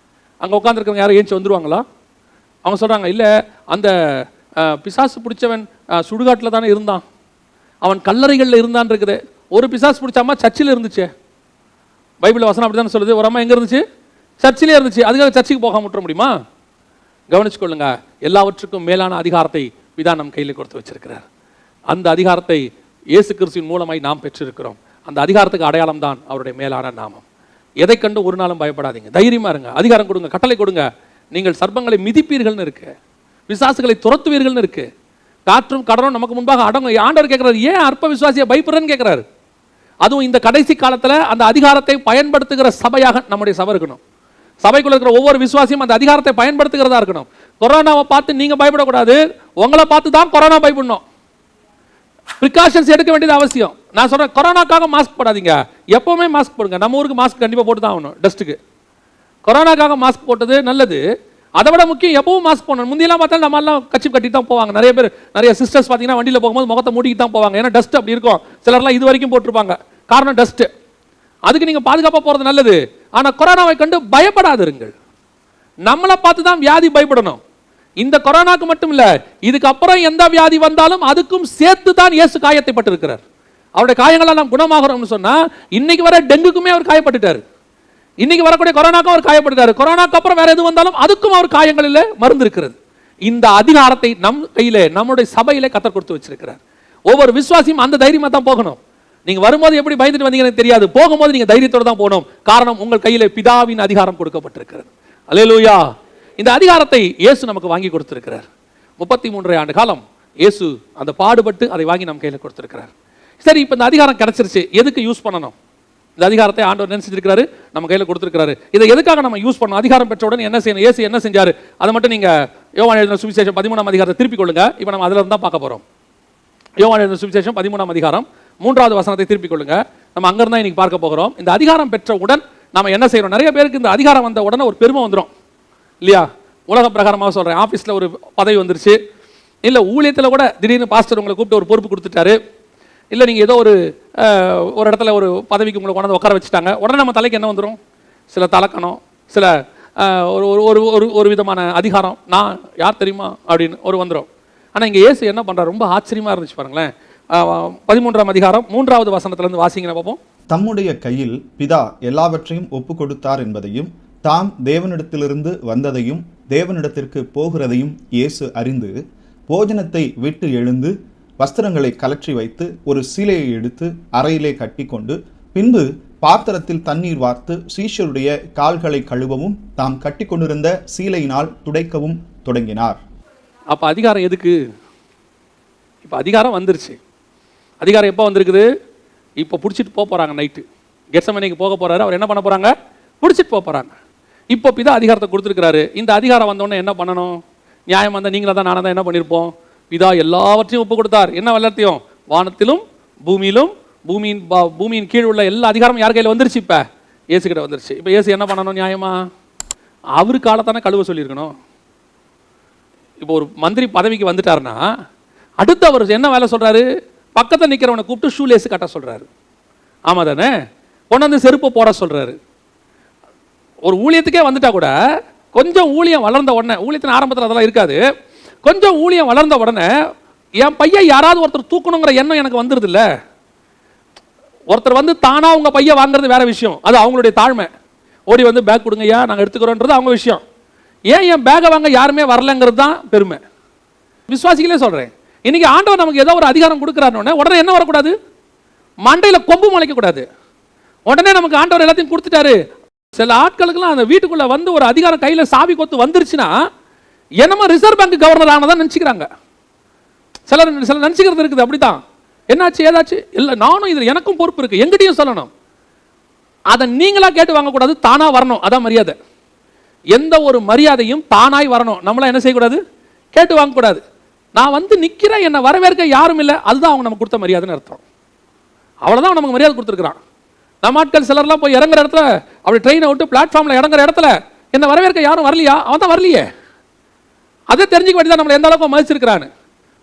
அங்கே உட்காந்துருக்கவங்க யாரும் ஏஞ்சி வந்துருவாங்களா? அவங்க சொல்றாங்க, இல்லை அந்த பிசாசு பிடிச்சவன் சுடுகாட்டில் தானே இருந்தான், அவன் கல்லறைகளில் இருந்தான் இருக்குது. ஒரு பிசாசு பிடிச்சாமா சர்ச்சில் இருந்துச்சு. பைபிள் வசனம் அப்படி தானே சொல்லுது. ஒரு அம்மா எங்கே இருந்துச்சு, சர்ச்சிலே இருந்துச்சு. அதுக்காக சர்ச்சுக்கு போகாம விட்டுற முடியுமா? கவனிச்சுக்கொள்ளுங்க, எல்லாவற்றுக்கும் மேலான அதிகாரத்தை பிதா நம் கையில் கொடுத்து வச்சிருக்கிறார். அந்த அதிகாரத்தை இயேசு கிறிஸ்துவின் மூலமாய் நாம் பெற்றிருக்கிறோம். அந்த அதிகாரத்துக்கு அடையாளம் தான் அவருடைய மேலான நாமம். எதை கண்டு ஒரு நாளும் பயப்படாதீங்க, தைரியமா இருங்க. அதிகாரம் கொடுங்க, கட்டளை கொடுங்க. நீங்கள் சர்ப்பங்களை மிதிப்பீர்கள்னு இருக்கு, பிசாசுகளை துரத்துவீர்கள்னு இருக்கு, காற்றும் கடலும் நமக்கு முன்பாக அடங்கும். ஆண்டவர் கேட்கிறார், ஏன் அற்ப விசுவாசியை பயப்படுறேன்னு கேட்கிறாரு. அதுவும் இந்த கடைசி காலத்தில் அந்த அதிகாரத்தை பயன்படுத்துகிற சபையாக நம்முடைய சபை இருக்கணும். சபைக்குள்ள இருக்கிற ஒவ்வொரு விசுவாசியும் அந்த அதிகாரத்தை பயன்படுத்துகிறதா இருக்கணும். கொரோனாவை பார்த்து நீங்க பயப்படக்கூடாது, உங்களை பார்த்து தான் கொரோனா பயப்படணும். ப்ரிகாஷன்ஸ் எடுக்க வேண்டியது அவசியம். நான் சொல்றேன், கொரோனாக்காக மாஸ்க் போடாதீங்க, எப்பவுமே மாஸ்க் போடுங்க. நம்ம ஊருக்கு மாஸ்க் கண்டிப்பாக போட்டு தான் ஆகணும் டஸ்ட்டுக்கு. கொரோனாக்காக மாஸ்க் போட்டது நல்லது. அதை விட முக்கியம் எப்பவும் மாஸ்க் போடணும். முந்தியெல்லாம் பார்த்தா நம்ம எல்லாம் கட்சி கட்டிட்டு தான் போவாங்க. நிறைய பேர், நிறைய சிஸ்டர்ஸ் பார்த்தீங்கன்னா வண்டியில் போகும்போது முகத்தை மூடிக்கிட்டு தான் போவாங்க. ஏன்னா டஸ்ட் அப்படி இருக்கும். சிலர்லாம் இது வரைக்கும் போட்டிருப்பாங்க. காரணம் டஸ்ட். அதுக்கு நீங்கள் பாதுகாப்பாக போகிறது நல்லது. ஆனால் கொரோனாவை கண்டு பயப்படாதிருங்கள். நம்மளை பார்த்து தான் வியாதி பயப்படணும். இந்த கொரோனாக்கு மட்டும் இல்ல, இதுக்கு அப்புறம் எந்த வியாதி வந்தாலும் அதுக்கும் சேர்த்து தான் இயேசு காயத்தை பட்டிருக்கிறார். அவருடைய காயங்களால் நாம் குணமாகிறோம்னு சொன்னா, இன்னைக்கு வர டெங்குக்குமே அவர் காயப்பட்டுட்டார். இன்னைக்கு வரக்கூடிய கொரோனாக்கும் அவர் காயப்பட்டுட்டார். கொரோனாக்கு அப்புறம் வேற எது வந்தாலும் அதுக்கும் அவர் காயங்களில் மருந்து இருக்கிறது. இந்த அதிகாரத்தை நம் கையிலே, நம்முடைய சபையிலே கர்த்தர் கொடுத்து வச்சிருக்கிறார். ஒவ்வொரு விசுவாசியும் அந்த தைரியமா தான் போகணும். நீங்க வரும்போது எப்படி பயந்துட்டு வந்தீங்கன்னு தெரியாது, போகும்போது நீங்க தைரியத்தோடு தான் போகணும். காரணம், உங்கள் கையிலே பிதாவின் அதிகாரம் கொடுக்கப்பட்டிருக்கிறது. அல்லேலூயா. இந்த அதிகாரத்தை இயேசு நமக்கு வாங்கி கொடுத்திருக்கிறார். 33 ஆண்டு காலம் இயேசு அந்த பாடுபட்டு அதை வாங்கி நம்ம கையில் கொடுத்திருக்கிறார். சரி, இப்போ இந்த அதிகாரம் கிடைச்சிருச்சு, எதுக்கு யூஸ் பண்ணணும்? இந்த அதிகாரத்தை ஆண்டவர் நினைச்சிருக்கிறாரு, நம்ம கையில் கொடுத்திருக்கிறாரு. இதை எதுக்காக நம்ம யூஸ் பண்ணணும்? அதிகாரம் பெற்றவுடன் என்ன செய்யணும்? இயேசு என்ன செஞ்சாரு? அதை மட்டும் நீங்க யோவான் எழுதின சுவிசேஷம் 13ஆம் அதிகாரத்தை திருப்பிக் கொள்ளுங்க. இப்போ நம்ம அதில் இருந்தா பார்க்க போறோம். யோவான் எழுதின சுவிசேஷம் 13ஆம் அதிகாரம் 3வது வசனத்தை திருப்பிக் கொள்ளுங்க. நம்ம அங்க இருந்தா இன்னைக்கு பார்க்க போகிறோம். இந்த அதிகாரம் பெற்றவுடன் நம்ம என்ன செய்யறோம்? நிறைய பேருக்கு இந்த அதிகாரம் வந்த உடனே ஒரு பெருமை வந்துடும் இல்லையா? உலக பிரகாரமாக சொல்றேன், ஆஃபீஸில் ஒரு பதவி வந்துருச்சு, இல்லை ஊழியத்தில் கூட திடீர்னு பாஸ்டர் உங்களை கூப்பிட்டு ஒரு பொறுப்பு கொடுத்துட்டாரு, இல்லை நீங்கள் ஏதோ ஒரு இடத்துல ஒரு பதவிக்கு உங்களை கொண்டாந்து உட்கார வச்சுட்டாங்க. உடனே நம்ம தலைக்கு என்ன வந்துடும்? சில தலக்கணம், சில ஒரு விதமான அதிகாரம். நான் யார் தெரியுமா அப்படின்னு ஒரு வந்துடும். ஆனால் இங்கே இயேசு என்ன பண்ணுறாரு? ரொம்ப ஆச்சரியமாக இருந்துச்சு பாருங்களேன். 13ஆம் அதிகாரம் 3வது வசனத்திலிருந்து வாசிங்க பார்ப்போம். தம்முடைய கையில் பிதா எல்லாவற்றையும் ஒப்பு கொடுத்தார் என்பதையும், தாம் தேவனிடத்திலிருந்து வந்ததையும் தேவனிடத்திற்கு போகிறதையும் இயேசு அறிந்து, போஜனத்தை விட்டு எழுந்து வஸ்திரங்களை கலற்றி வைத்து ஒரு சீலையை எடுத்து அறையிலே கட்டி கொண்டு, பின்பு பாத்திரத்தில் தண்ணீர் வார்த்து சீஷருடைய கால்களை கழுவவும் தாம் கட்டி கொண்டிருந்த சீலையினால் துடைக்கவும் தொடங்கினார். அப்ப அதிகாரம் எதுக்கு? இப்ப அதிகாரம் வந்துருச்சு. அதிகாரம் எப்போ வந்திருக்குது? இப்போ பிடிச்சிட்டு போறாங்க. நைட்டு கெத்செமனேக்கு போக போறாரு. அவர் என்ன பண்ண போறாங்க? பிடிச்சிட்டு போறாங்க. இப்போ பிதா அதிகாரத்தை கொடுத்துருக்கிறாரு. இந்த அதிகாரம் வந்தோடனே என்ன பண்ணணும்? நியாயம் வந்தால் நீங்களா தான் நானாக தான் என்ன பண்ணியிருப்போம்? பிதா எல்லாவற்றையும் ஒப்பு கொடுத்தார். என்ன எல்லாத்தையும்? வானத்திலும் பூமியிலும் பூமியின் கீழ் உள்ள எல்லா அதிகாரமும் யார் கையில் வந்துருச்சு? இப்போ இயேசு கிட்ட வந்துருச்சு. இப்போ இயேசு என்ன பண்ணணும்? நியாயமா அவரு காலத்தானே கழுவ சொல்லியிருக்கணும். இப்போ ஒரு மந்திரி பதவிக்கு வந்துட்டாருன்னா அடுத்து அவர் என்ன வேலை சொல்றாரு? பக்கத்தில் நிற்கிறவனை கூப்பிட்டு ஷூ லேஸ் கட்ட சொல்றாரு. ஆமா தானே? கொண்டாந்து செருப்பை போட சொல்றாரு. ஒரு ஊழியத்துக்கே வந்துட்டா கூட கொஞ்சம் ஊழியம் வளர்ந்த உடனே, ஊழியத்தின் ஆரம்பத்தில் அதெல்லாம் இருக்காது, கொஞ்சம் ஊழியம் வளர்ந்த உடனே என் பையன் யாராவது ஒருத்தர் தூக்கணுங்கிற எண்ணம் எனக்கு வந்துருது இல்ல. ஒருத்தர் வந்து தானா உங்க பையன் வாங்குறது வேற விஷயம், அது அவங்களுடைய தாழ்மை. ஓடி வந்து பேக் கொடுங்கய்யா நாங்கள் எடுத்துக்கிறோன்றது அவங்க விஷயம். ஏன் என் பேக்கை வாங்க யாருமே வரலங்கிறது தான் பெருமை. விசுவாசிகளே சொல்றேன், இன்னைக்கு ஆண்டவர் நமக்கு ஏதோ ஒரு அதிகாரம் கொடுக்குறாருன்னு உடனே என்ன வரக்கூடாது? மண்டையில கொம்பு முளைக்க கூடாது. உடனே நமக்கு ஆண்டவர் எல்லாத்தையும் கொடுத்துட்டாரு. சில ஆட்களுக்குலாம் அந்த வீட்டுக்குள்ள வந்து ஒரு அதிகாரம் கையில சாவி கொத்து வந்துருச்சுன்னா என்னமோ ரிசர்வ் பேங்க் கவர்னர் ஆனதான் நினைச்சுக்கிறாங்க. சிலர் நினைச்சுக்கிறது இருக்குது. அப்படித்தான். என்னாச்சு ஏதாச்சு இல்லை, நானும் இதில் எனக்கும் பொறுப்பு இருக்கு, எங்கிட்டையும் சொல்லணும். அதை நீங்களா கேட்டு வாங்கக்கூடாது, தானா வரணும். அதான் மரியாதை. எந்த ஒரு மரியாதையும் தானாய் வரணும். நம்மளா என்ன செய்யக்கூடாது? கேட்டு வாங்கக்கூடாது. நான் வந்து நிற்கிறேன், என்னை வரவேற்க யாரும் இல்லை, அதுதான் அவங்க நமக்கு கொடுத்த மரியாதைன்னு அர்த்தம். அவ்வளோதான் நமக்கு மரியாதை கொடுத்துருக்குறான். நம்ம ஆட்கள் சிலர்லாம் போய் இறங்குற இடத்துல, அப்படி ட்ரெயினை விட்டு பிளாட்ஃபார்மில் இறங்குற இடத்துல என்னை வரவேற்க யாரும் வரலையா? அவன் தான் வரலையே. அதை தெரிஞ்சுக்க வேண்டியதான் நம்மளை எந்த அளவுக்கு மதிச்சிருக்கிறான்னு.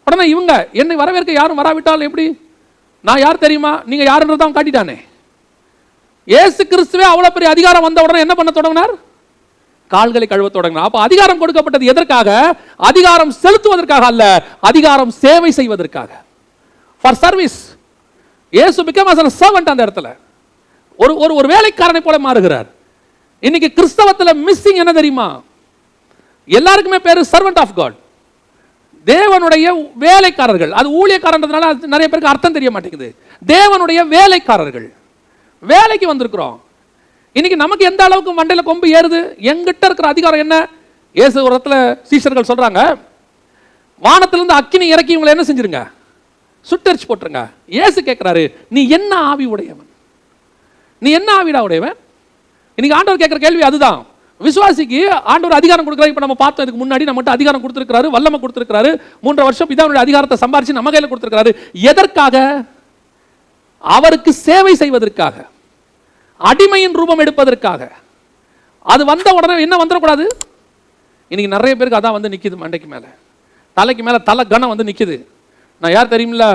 உடனே இவங்க என்னை வரவேற்க யாரும் வராவிட்டால் எப்படி? நான் யார் தெரியுமா, நீங்கள் யாருன்றதான் காட்டிட்டானே. ஏசு கிறிஸ்துவே அவ்வளோ பெரிய அதிகாரம் வந்த உடனே என்ன பண்ண தொடங்கினார்? கால்களை கழுவ தொடங்கினார். அப்போ அதிகாரம் கொடுக்கப்பட்டது எதற்காக? அதிகாரம் செலுத்துவதற்காக அல்ல, அதிகாரம் சேவை செய்வதற்காக. For service. இயேசு became as a servant. அந்த இடத்துல ஒரு வேலைக்காரனை போல மாறுகிறார். இன்னைக்கு கிறிஸ்தவத்தில் மிஸ்ஸிங் என்ன தெரியுமா? எல்லாருக்குமே பேரு சர்வெண்ட் ஆஃப் காட், தேவனுடைய வேலைக்காரர்கள். அது ஊழியக்காரன்றதுனால நிறைய பேருக்கு அர்த்தம் தெரிய மாட்டேங்குது. தேவனுடைய வேலைக்காரர்கள். வேலைக்கு வந்திருக்கிறோம். இன்னைக்கு நமக்கு எந்த அளவுக்கு மண்டையில கொம்பு ஏறுது? எங்கிட்ட இருக்கிற அதிகாரம் என்ன? இயேசு ஒரு இடத்துல சீஷர்கள் சொல்றாங்க, வானத்திலிருந்து அக்கினி இறக்கி இவங்களை என்ன செஞ்சிருங்க? சுட்டரிச்சு போட்டுருங்க. இயேசு கேட்கிறாரு, நீ என்ன ஆவி உடையவன்? நீ என்ன ஆவிடா உடையவன்? இன்னைக்கு ஆண்டவர் கேட்கிற கேள்வி அதுதான். விசுவாசிக்கு ஆண்டவர் அதிகாரம் கொடுக்குறாரு. இப்போ நம்ம பார்த்தோம், இதுக்கு முன்னாடி நம்மகிட்ட அதிகாரம் கொடுத்திருக்காரு, வல்லமை கொடுத்திருக்காரு. 3 வருஷம் பிதாவுடைய அதிகாரத்தை சம்பாரிச்சு நம்ம கையில் கொடுத்திருக்காரு. எதற்காக? அவருக்கு சேவை செய்வதற்காக, அடிமையின் ரூபம் எடுப்பதற்காக. அது வந்த உடனே என்ன வந்துடக்கூடாது? இன்னைக்கு நிறைய பேருக்கு அதான் வந்து நிற்கிது, மண்டைக்கு மேலே, தலைக்கு மேலே தலை கணம் வந்து நிற்கிது. நான் யார் தெரியுமில்ல?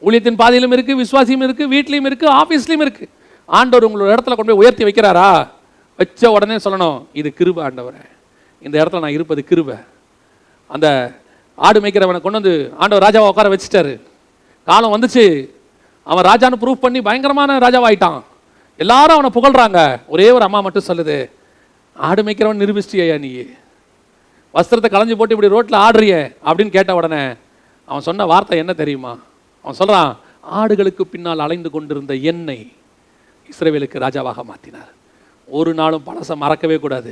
ஊழியத்தின் பாதையிலும் இருக்கு, விசுவாசியும் இருக்கு, வீட்லையும் இருக்கு, ஆஃபீஸ்லையும் இருக்கு. ஆண்டவர் உங்களோட இடத்துல கொண்டு போய் உயர்த்தி வைக்கிறாரா? வச்ச உடனே சொல்லணும், இது கிருபை ஆண்டவரே, இந்த இடத்துல நான் இருப்பது கிருபை. அந்த ஆடு மேய்க்கிறவனை கொண்டு வந்து ஆண்டவர் ராஜாவை உட்கார வச்சுட்டாரு. காலம் வந்துச்சு, அவன் ராஜான்னு ப்ரூவ் பண்ணி பயங்கரமான ராஜாவாயிட்டான். எல்லாரும் அவனை புகழ்றாங்க. ஒரே ஒரு அம்மா மட்டும் சொல்லுது, ஆடு மேய்க்கிறவன் நிரூபிச்சியா நீ? வஸ்திரத்தை களைஞ்சு போட்டு இப்படி ரோட்டில் ஆடுறிய அப்படின்னு கேட்ட உடனே அவன் சொன்ன வார்த்தை என்ன தெரியுமா? அவன் சொல்றான், ஆடுகளுக்கு பின்னால் அலைந்து கொண்டிருந்த என்னை இஸ்ரவேலுக்கு ராஜாவாக மாற்றினார். ஒரு நாளும் பழசை மறக்கவே கூடாது.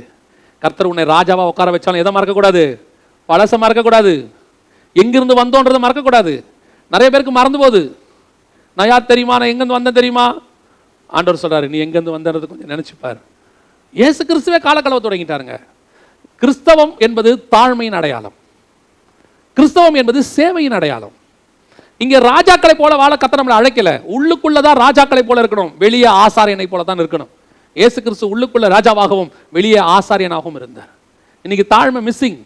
கர்த்தர் உன்னை ராஜாவா உட்கார வச்சாலும் எதை மறக்கக்கூடாது? பழசை மறக்கக்கூடாது. எங்கிருந்து வந்தோன்றதை மறக்கக்கூடாது. நிறைய பேருக்கு மறந்து போகுது. நான் யார் தெரியுமா? நான் எங்கேருந்து வந்தேன் தெரியுமா? ஆண்டவர் சொல்றாரு, நீ எங்கேருந்து வந்தது கொஞ்சம் நினைச்சுப்பார். இயேசு கிறிஸ்துவே காலக்கலவை தொடங்கிட்டாருங்க. கிறிஸ்தவம் என்பது தாழ்மையின் அடையாளம். கிறிஸ்தவம் என்பது சேவையின் அடையாளம். இங்க ராஜாக்களை போல வாழ கர்த்தர் நம்மளை அழைக்கல. உள்ளுக்குள்ளதான் ராஜாக்களை போல இருக்கணும், வெளியே ஆசாரியனை போல தான் இருக்கணும். இயேசு கிறிஸ்து உள்ளுக்குள்ள ராஜாவாகவும் வெளியே ஆசாரியனாகவும் இருந்தார். இன்னைக்கு தாழ்மை மிஸ்ஸிங்.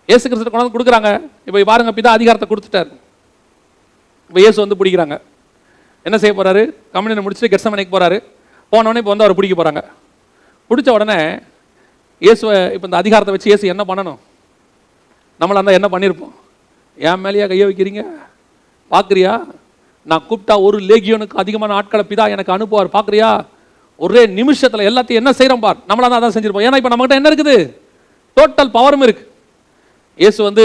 இயேசு கிறிஸ்து கொண்டாந்து கொடுக்குறாங்க. இப்போ பாருங்க, பிதா அதிகாரத்தை கொடுத்துட்டார். இப்போ இயேசு வந்து பிடிக்கிறாங்க. என்ன செய்ய போறாரு? கம்யூனியனை முடிச்சுட்டு கெத்செமனேக்கு போறாரு. போனோடனே இப்போ வந்து அவர் பிடிக்க போறாங்க. பிடிச்ச உடனே இயேசுவை இப்போ இந்த அதிகாரத்தை வச்சு இயேசு என்ன பண்ணணும்? நம்மளா இருந்தால் என்ன பண்ணியிருப்போம்? என் மேலேயா கையை வைக்கிறீங்க? பார்க்குறியா, நான் கூப்பிட்டா ஒரு லேகியோனுக்கு அதிகமான ஆட்களை பிதா எனக்கு அனுப்புவார். பார்க்குறியா, ஒரே நிமிஷத்தில் எல்லாத்தையும் என்ன செய்கிறோம் பார். நம்மளா தான் அதான் செஞ்சிருப்போம். ஏன்னா இப்போ நம்மகிட்ட என்ன இருக்குது? டோட்டல் பவரும் இருக்கு. இயேசு வந்து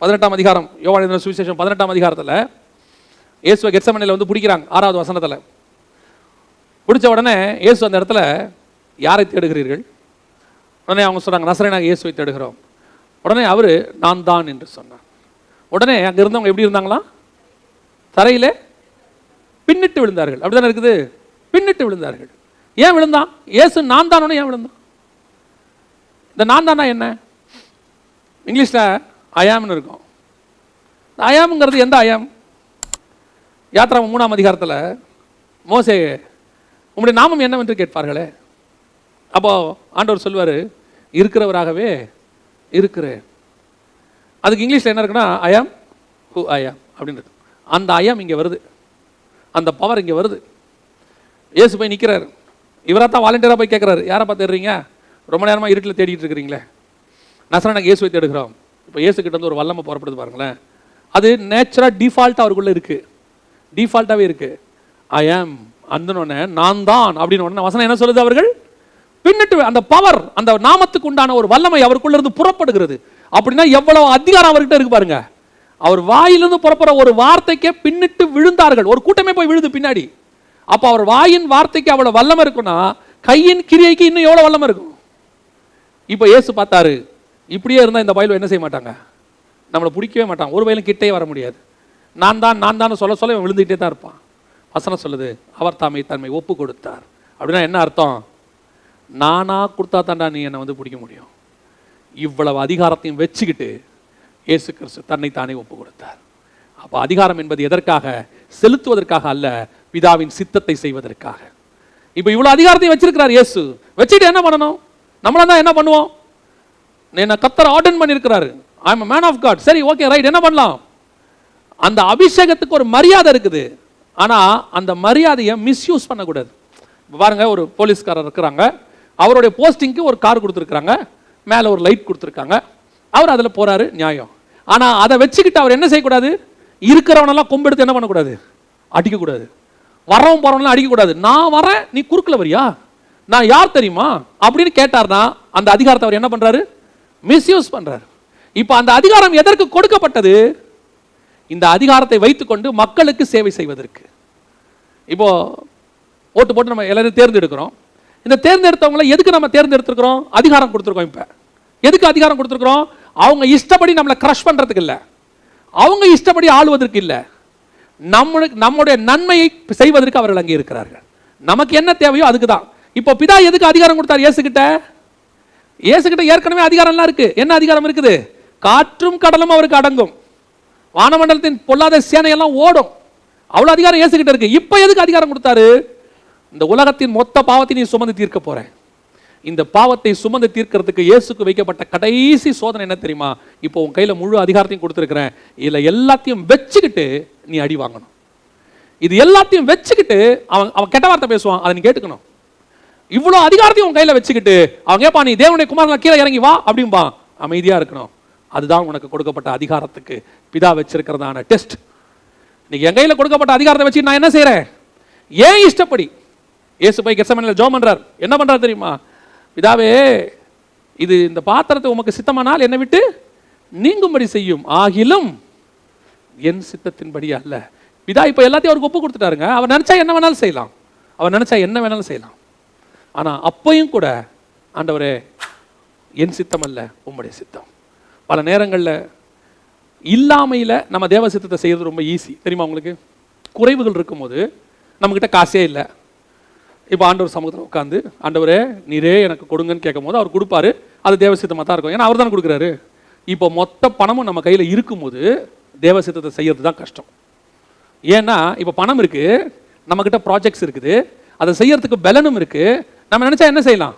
18ஆம் அதிகாரம், யோவான் எழுதின சுவிசேஷம் 18ஆம் அதிகாரத்தில் இயேசுவை கெத்செமனேல வந்து பிடிக்கிறாங்க. 6வது வசனத்தில் பிடிச்ச உடனே இயேசு அந்த இடத்துல, யாரை தேடுகிறீர்கள்? உடனே அவங்க சொல்றாங்க, நசரேயனாகிய இயேசுவை தேடுகிறோம். உடனே அவர், நான் தான் என்று சொன்னார். உடனே அங்கே இருந்தவங்க எப்படி இருந்தாங்களா? தரையிலே பின்னிட்டு விழுந்தார்கள். அப்படிதானே இருக்குது, பின்னிட்டு விழுந்தார்கள். ஏன் விழுந்தான்? இயேசு நான் தானே ஏன் விழுந்தான்? இந்த நான் தானா என்ன? இங்கிலீஷில் ஐயாம்னு இருக்கும். ஐயாம்ங்கிறது எந்த ஐயாம்? யாத்ராகமம் 3ஆம் அதிகாரத்தில் மோசே, உங்களுடைய நாமம் என்னவென்று கேட்பார்களே. அப்போ ஆண்டவர் சொல்வார், இருக்கிறவராகவே இருக்கிறேன். அதுக்கு இங்கிலீஷில் என்ன இருக்குன்னா, ஐயாம் ஹூ ஐயாம் அப்படின்னு இருக்கு. அந்த ஐயாம் இங்கே வருது, அந்த பவர் இங்கே வருது. இயேசு போய் நிற்கிறார். இவராக தான் வாலண்டியராக போய் கேட்குறாரு, யாரை பார்த்து தேடுறீங்க? ரொம்ப நேரமாக இருட்டில் தேடிட்டு இருக்கிறீங்களே. நசரேயனாகிய இயேசுவை தேடுகிறோம். இப்போ இயேசு கிட்ட வந்து ஒரு வல்லமை புறப்படுது பாருங்களேன். அது நேச்சுரலாக டிஃபால்ட்டாக அவருக்குள்ளே இருக்குது, டிஃபால்ட்டாகவே இருக்குது. ஐயாம் அந்தனோடனே நான் தான் அப்படின்னு உடனே வசனம் என்ன சொல்லுது? அவர்கள் பின்னிட்டு அந்த பவர், அந்த நாமத்துக்கு உண்டான ஒரு வல்லமை அவருக்குள்ள இருந்து புறப்படுகிறது. அப்படின்னா எவ்வளவு அதிகாரம் அவர்கிட்ட இருக்கு பாருங்க. அவர் வாயிலிருந்து புறப்படுற ஒரு வார்த்தைக்கே பின்னிட்டு விழுந்தார்கள். ஒரு கூட்டமே போய் விழுது பின்னாடி. அப்போ அவர் வாயின் வார்த்தைக்கு அவ்வளவு வல்லமை இருக்குன்னா, கையின் கிரியைக்கு இன்னும் எவ்வளவு வல்லமை இருக்கும்? இப்போ இயேசு பார்த்தாரு, இப்படியே இருந்தால் இந்த பைபிள் என்ன செய்ய மாட்டாங்க, நம்மளை பிடிக்கவே மாட்டாங்க. ஒரு பையிலும் கிட்டே வர முடியாது. நான் தான் சொல்ல சொல்ல இவன் விழுந்துகிட்டே தான் இருப்பான். வசனம் சொல்லுது, அவர் தாமே தன்மை ஒப்பு கொடுத்தார். அப்படின்னா என்ன அர்த்தம்? நானா கொடுத்தா தாண்டா நீ என்னை வந்து பிடிக்க முடியும். இவ்வளவு அதிகாரத்தையும் வச்சுக்கிட்டு இயேசு கிறிஸ்து தன்னை தானே ஒப்பு கொடுத்தார். அப்போ அதிகாரம் என்பது எதற்காக? செலுத்துவதற்காக அல்ல, பிதாவின் சித்தத்தை செய்வதற்காக. இப்போ இவ்வளவு அதிகாரத்தையும் வச்சிருக்கிறார் இயேசு. வச்சுட்டு என்ன பண்ணணும்? நம்மளா தான் என்ன பண்ணுவோம்? என்ன கர்த்தர் ஆர்டர் பண்ணியிருக்கிறாரு, I am a man of God. சரி, ஓகே, ரைட், என்ன பண்ணலாம்? அந்த அபிஷேகத்துக்கு ஒரு மரியாதை இருக்குது. ஆனால் அந்த மரியாதையை மிஸ்யூஸ் பண்ணக்கூடாது. பாருங்க, ஒரு போலீஸ்காரர் இருக்கிறாங்க, அவருடைய போஸ்டிங்க்கு ஒரு கார் கொடுத்துருக்காங்க, மேலே ஒரு லைட் கொடுத்துருக்காங்க, அவர் அதில் போறாரு, நியாயம். ஆனால் அதை வச்சுக்கிட்டு அவர் என்ன செய்யக்கூடாது? இருக்கிறவனெல்லாம் கொம்பெடுத்து என்ன பண்ணக்கூடாது? அடிக்கக்கூடாது. வரவும் போறவனெல்லாம் அடிக்கக்கூடாது. நான் வரேன், நீ குறுக்கில் வரியா, நான் யார் தெரியுமா அப்படின்னு கேட்டார்னா அந்த அதிகாரத்தை அவர் என்ன பண்றாரு? மிஸ்யூஸ் பண்றாரு. இப்போ அந்த அதிகாரம் எதற்கு கொடுக்கப்பட்டது? இந்த அதிகாரத்தை வைத்துக்கொண்டு மக்களுக்கு சேவை செய்வதற்கு. இப்போ ஓட்டு போட்டு நம்ம எல்லாரும் தேர்ந்தெடுக்கிறோம். இந்த தேர்ந்தெடுத்தவங்களை எதுக்கு நம்ம தேர்ந்தெடுத்துக்கிறோம்? அதிகாரம் கொடுத்துருக்கோம். இப்போ எதுக்கு அதிகாரம் கொடுத்துருக்கிறோம்? அவங்க இஷ்டப்படி நம்மளை கிரஷ் பண்றதுக்கு இல்லை, அவங்க இஷ்டப்படி ஆளுவதற்கு இல்லை, நம்முடைய நன்மையை செய்வதற்கு அவர்கள் அங்கே இருக்கிறார்கள். நமக்கு என்ன தேவையோ அதுக்கு தான். இப்போ பிதா எதுக்கு அதிகாரம் கொடுத்தார் இயேசு கிட்ட? இயேசுகிட்ட ஏற்கனவே அதிகாரம்லாம் இருக்கு. என்ன அதிகாரம் இருக்குது? காற்றும் கடலும் அவருக்கு அடங்கும், வானமண்டலத்தின் பொல்லாத சேனையெல்லாம் ஓடும். அவ்வளவு அதிகாரம் இயேசுகிட்ட இருக்கு. இப்ப எதுக்கு அதிகாரம் கொடுத்தாரு? இந்த உலகத்தின் மொத்த பாவத்தை நீ சுமந்து தீர்க்க போறேன். இந்த பாவத்தை சுமந்து தீர்க்கிறதுக்கு இயேசுக்கு வைக்கப்பட்ட கடைசி சோதனை என்ன தெரியுமா? இப்போ உன் கையில முழு அதிகாரத்தையும் கொடுத்துருக்கிறேன், இதுல எல்லாத்தையும் வச்சுக்கிட்டு நீ அடி வாங்கணும். இது எல்லாத்தையும் வச்சுக்கிட்டு அவன் கெட்ட வார்த்தை பேசுவான், அதை நீ கேட்டுக்கணும். இவ்வளவு அதிகாரத்தையும் உன் கையில வச்சுக்கிட்டு அவன் கேட்பான், நீ தேவனுடைய குமாரன் கீழே இறங்கி வா அப்படின்பா. அமைதியா இருக்கணும். அதுதான் உனக்கு கொடுக்கப்பட்ட அதிகாரத்துக்கு பிதா வச்சிருக்கிறதான டெஸ்ட். இன்னைக்கு என் கையில கொடுக்கப்பட்ட அதிகாரத்தை வச்சு நான் என்ன செய்யறேன்? ஏன் இஷ்டப்படி. இயேசு போய் கெத்செமனேல ஜெபம் பண்றார். என்ன பண்றார் தெரியுமா? பிதாவே, இது இந்த பாத்திரத்தை உமக்கு சித்தமானால் என்னை விட்டு நீங்கும்படி செய்யும், ஆகிலும் என் சித்தத்தின்படி அல்ல. பிதா இப்ப எல்லாத்தையும் அவருக்கு ஒப்பு கொடுத்துட்டாருங்க. அவர் நினைச்சா என்ன வேணாலும் செய்யலாம், அவர் நினைச்சா என்ன வேணாலும் செய்யலாம். ஆனா அப்பையும் கூட ஆண்டவரே, என் சித்தம் அல்ல உம்முடைய சித்தம். பல நேரங்களில் இல்லாமையில் நம்ம தேவ சித்தத்தை செய்யறது ரொம்ப ஈஸி தெரியுமா உங்களுக்கு? குறைவுகள் இருக்கும்போது நம்மக்கிட்ட காசே இல்லை. இப்போ ஆண்டவர் சமூகத்தில் உட்காந்து, ஆண்டவரே நீரே எனக்கு கொடுங்கன்னு கேட்கும் போது அவர் கொடுப்பாரு. அது தேவ சித்தமாக தான் இருக்கும், ஏன்னா அவர் தானே கொடுக்குறாரு. இப்போ மொத்த பணமும் நம்ம கையில் இருக்கும்போது தேவ சித்தத்தை செய்யறது தான் கஷ்டம். ஏன்னா இப்போ பணம் இருக்கு, நம்மக்கிட்ட ப்ராஜெக்ட்ஸ் இருக்குது, அதை செய்யறதுக்கு பலனும் இருக்கு. நம்ம நினைச்சா என்ன செய்யலாம்?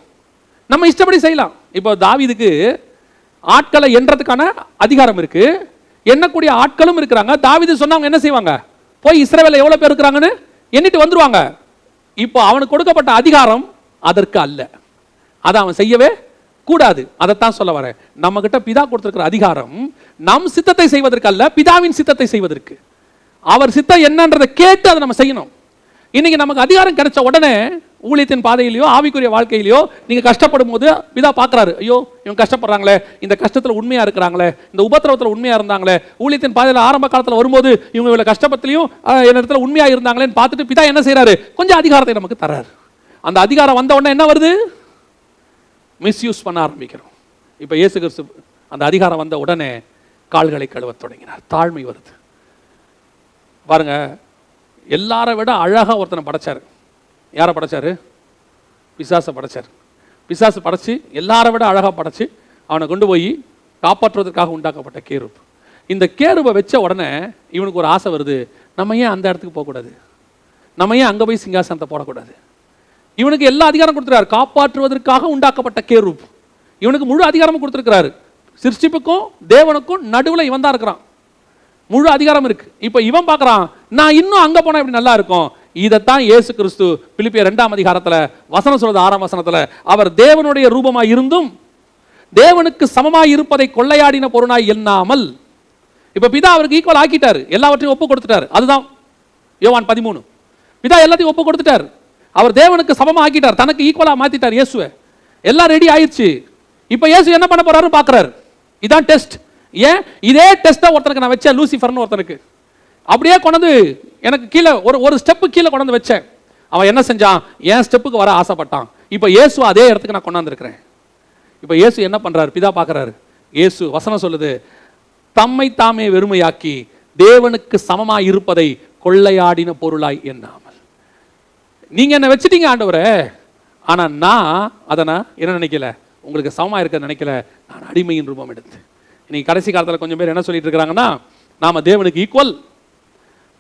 நம்ம இஷ்டப்படி செய்யலாம். இப்போ தாவீதுக்கு ஆட்களை எண்றதுக்கான அதிகாரம் இருக்கு, எண்ணக்கூடிய ஆட்களும் இருக்கிறாங்க. தாவீது சொன்னாங்க என்ன செய்வாங்க? போய் இஸ்ரவேல்ல எவ்வளவு பேர் இருக்கிறாங்கன்னு எண்ணிட்டு வந்துருவாங்க. இப்போ அவனுக்கு கொடுக்கப்பட்ட அதிகாரம் அதற்கு அல்ல, அதை அவன் செய்யவே கூடாது. அதைத்தான் சொல்ல வரேன். நம்ம கிட்ட பிதா கொடுத்திருக்கிற அதிகாரம் நம் சித்தத்தை செய்வதற்கு அல்ல, பிதாவின் சித்தத்தை செய்வதற்கு. அவர் சித்தம் என்னன்றதை கேட்டு அதை நம்ம செய்யணும். இன்னைக்கு நமக்கு அதிகாரம் கிடைச்ச உடனே ஊழியத்தின் பாதையிலையோ ஆவிக்குரிய வாழ்க்கையிலையோ நீங்க கஷ்டப்படும் போது பிதா பார்க்கறாரு, ஐயோ இவங்க கஷ்டப்படுறாங்களே, இந்த கஷ்டத்துல உண்மையா இருக்கிறாங்களே, இந்த உபத்திரவத்துல உண்மையா இருந்தாங்களே, ஊழியத்தின் பாதையில ஆரம்ப காலத்துல வரும்போது இவங்க இவ்வளவு கஷ்டப்பத்திலையும் இடத்துல உண்மையா இருந்தாங்களேன்னு பார்த்துட்டு பிதா என்ன செய்யறாரு? கொஞ்சம் அதிகாரத்தை நமக்கு தர்றாரு. அந்த அதிகாரம் வந்த உடனே என்ன வருது? மிஸ்யூஸ் பண்ண ஆரம்பிக்கிறோம். இப்ப இயேசு கிறிஸ்து அந்த அதிகாரம் வந்த உடனே கால்களை கழுவ தொடங்கினார். தாழ்மை வருது பாருங்க. எல்லாரை விட அழகா ஒருத்தனை படைச்சாரு. யாரை படைச்சாரு? பிசாசை படைச்சார். பிசாசு படைச்சு எல்லாரை விட அழகா படைச்சு அவனை கொண்டு போய் காப்பாற்றுவதற்காக உண்டாக்கப்பட்ட கேருப். இந்த கேருபை வச்ச உடனே இவனுக்கு ஒரு ஆசை வருது, நம்ம ஏன் அந்த இடத்துக்கு போகக்கூடாது, நம்ம ஏன் அங்கே போய் சிங்காசனத்தை போடக்கூடாது. இவனுக்கு எல்லா அதிகாரம் கொடுத்துருக்காரு. காப்பாற்றுவதற்காக உண்டாக்கப்பட்ட கேருப், இவனுக்கு முழு அதிகாரமும் கொடுத்துருக்கிறாரு. சிருஷ்டிப்புக்கும் தேவனுக்கும் நடுவில் இவன் தான் இருக்கிறான், முழு அதிகாரம் இருக்கு. இப்ப இவன் பார்க்கறான், நான் இன்னும் அங்க போனா இப்படி நல்லா இருக்கும். இதைத்தான் இயேசு கிறிஸ்து பிலிப்பியர் 2ஆம் அதிகாரத்துல வசனம் சொல்றது 6ஆம் வசனத்துல, அவர் தேவனுடைய ரூபமாய் இருந்தும் தேவனுக்கு சமமாய் இருப்பதை கொள்ளையாடின பொருளாய் எண்ணாமல். இப்ப பிதா அவருக்கு ஈக்குவல் ஆக்கிட்டாரு, எல்லாவற்றையும் ஒப்பு கொடுத்துட்டாரு. அதுதான் யோவான் 13. பிதா எல்லாத்தையும் ஒப்பு கொடுத்துட்டார், அவர் தேவனுக்கு சமமா ஆக்கிட்டார், தனக்கு ஈக்குவலா மாத்திட்டார் இயேசுவை. எல்லாம் ரெடி ஆயிடுச்சு. இப்ப இயேசு என்ன பண்ண போறாரு பார்க்கறாரு. இதான் டெஸ்ட். ஏன் இதே டெஸ்ட்டை ஒருத்தனுக்கு நான் வச்சேன், லூசிஃபர்னு ஒருத்தனுக்கு அப்படியே கொண்டு எனக்கு கீழே ஒரு ஸ்டெப்பு கீழே கொண்டு வச்சேன். அவன் என்ன செஞ்சான்? என் ஸ்டெப்புக்கு வர ஆசைப்பட்டான். இப்போ இயேசு அதே இடத்துக்கு நான் கொண்டாந்துருக்கிறேன். இப்போ இயேசு என்ன பண்றாரு? பிதா பார்க்கறாரு. இயேசு வசனம் சொல்லுது, தம்மை தாமே வெறுமையாக்கி தேவனுக்கு சமமாய் இருப்பதை கொள்ளையாடின பொருளாய் எண்ணாமல். நீங்க என்ன வச்சுட்டீங்க ஆண்டவரே, ஆனா நான் அதை என்ன நினைக்கல, உங்களுக்கு சமமா இருக்க நினைக்கல, நான் அடிமையின் ரூபம் எடுத்து. இன்னைக்கு கடைசி காலத்தில் கொஞ்சம் பேர் என்ன சொல்லிட்டு இருக்கிறாங்கன்னா, நாம தேவனுக்கு ஈக்குவல்,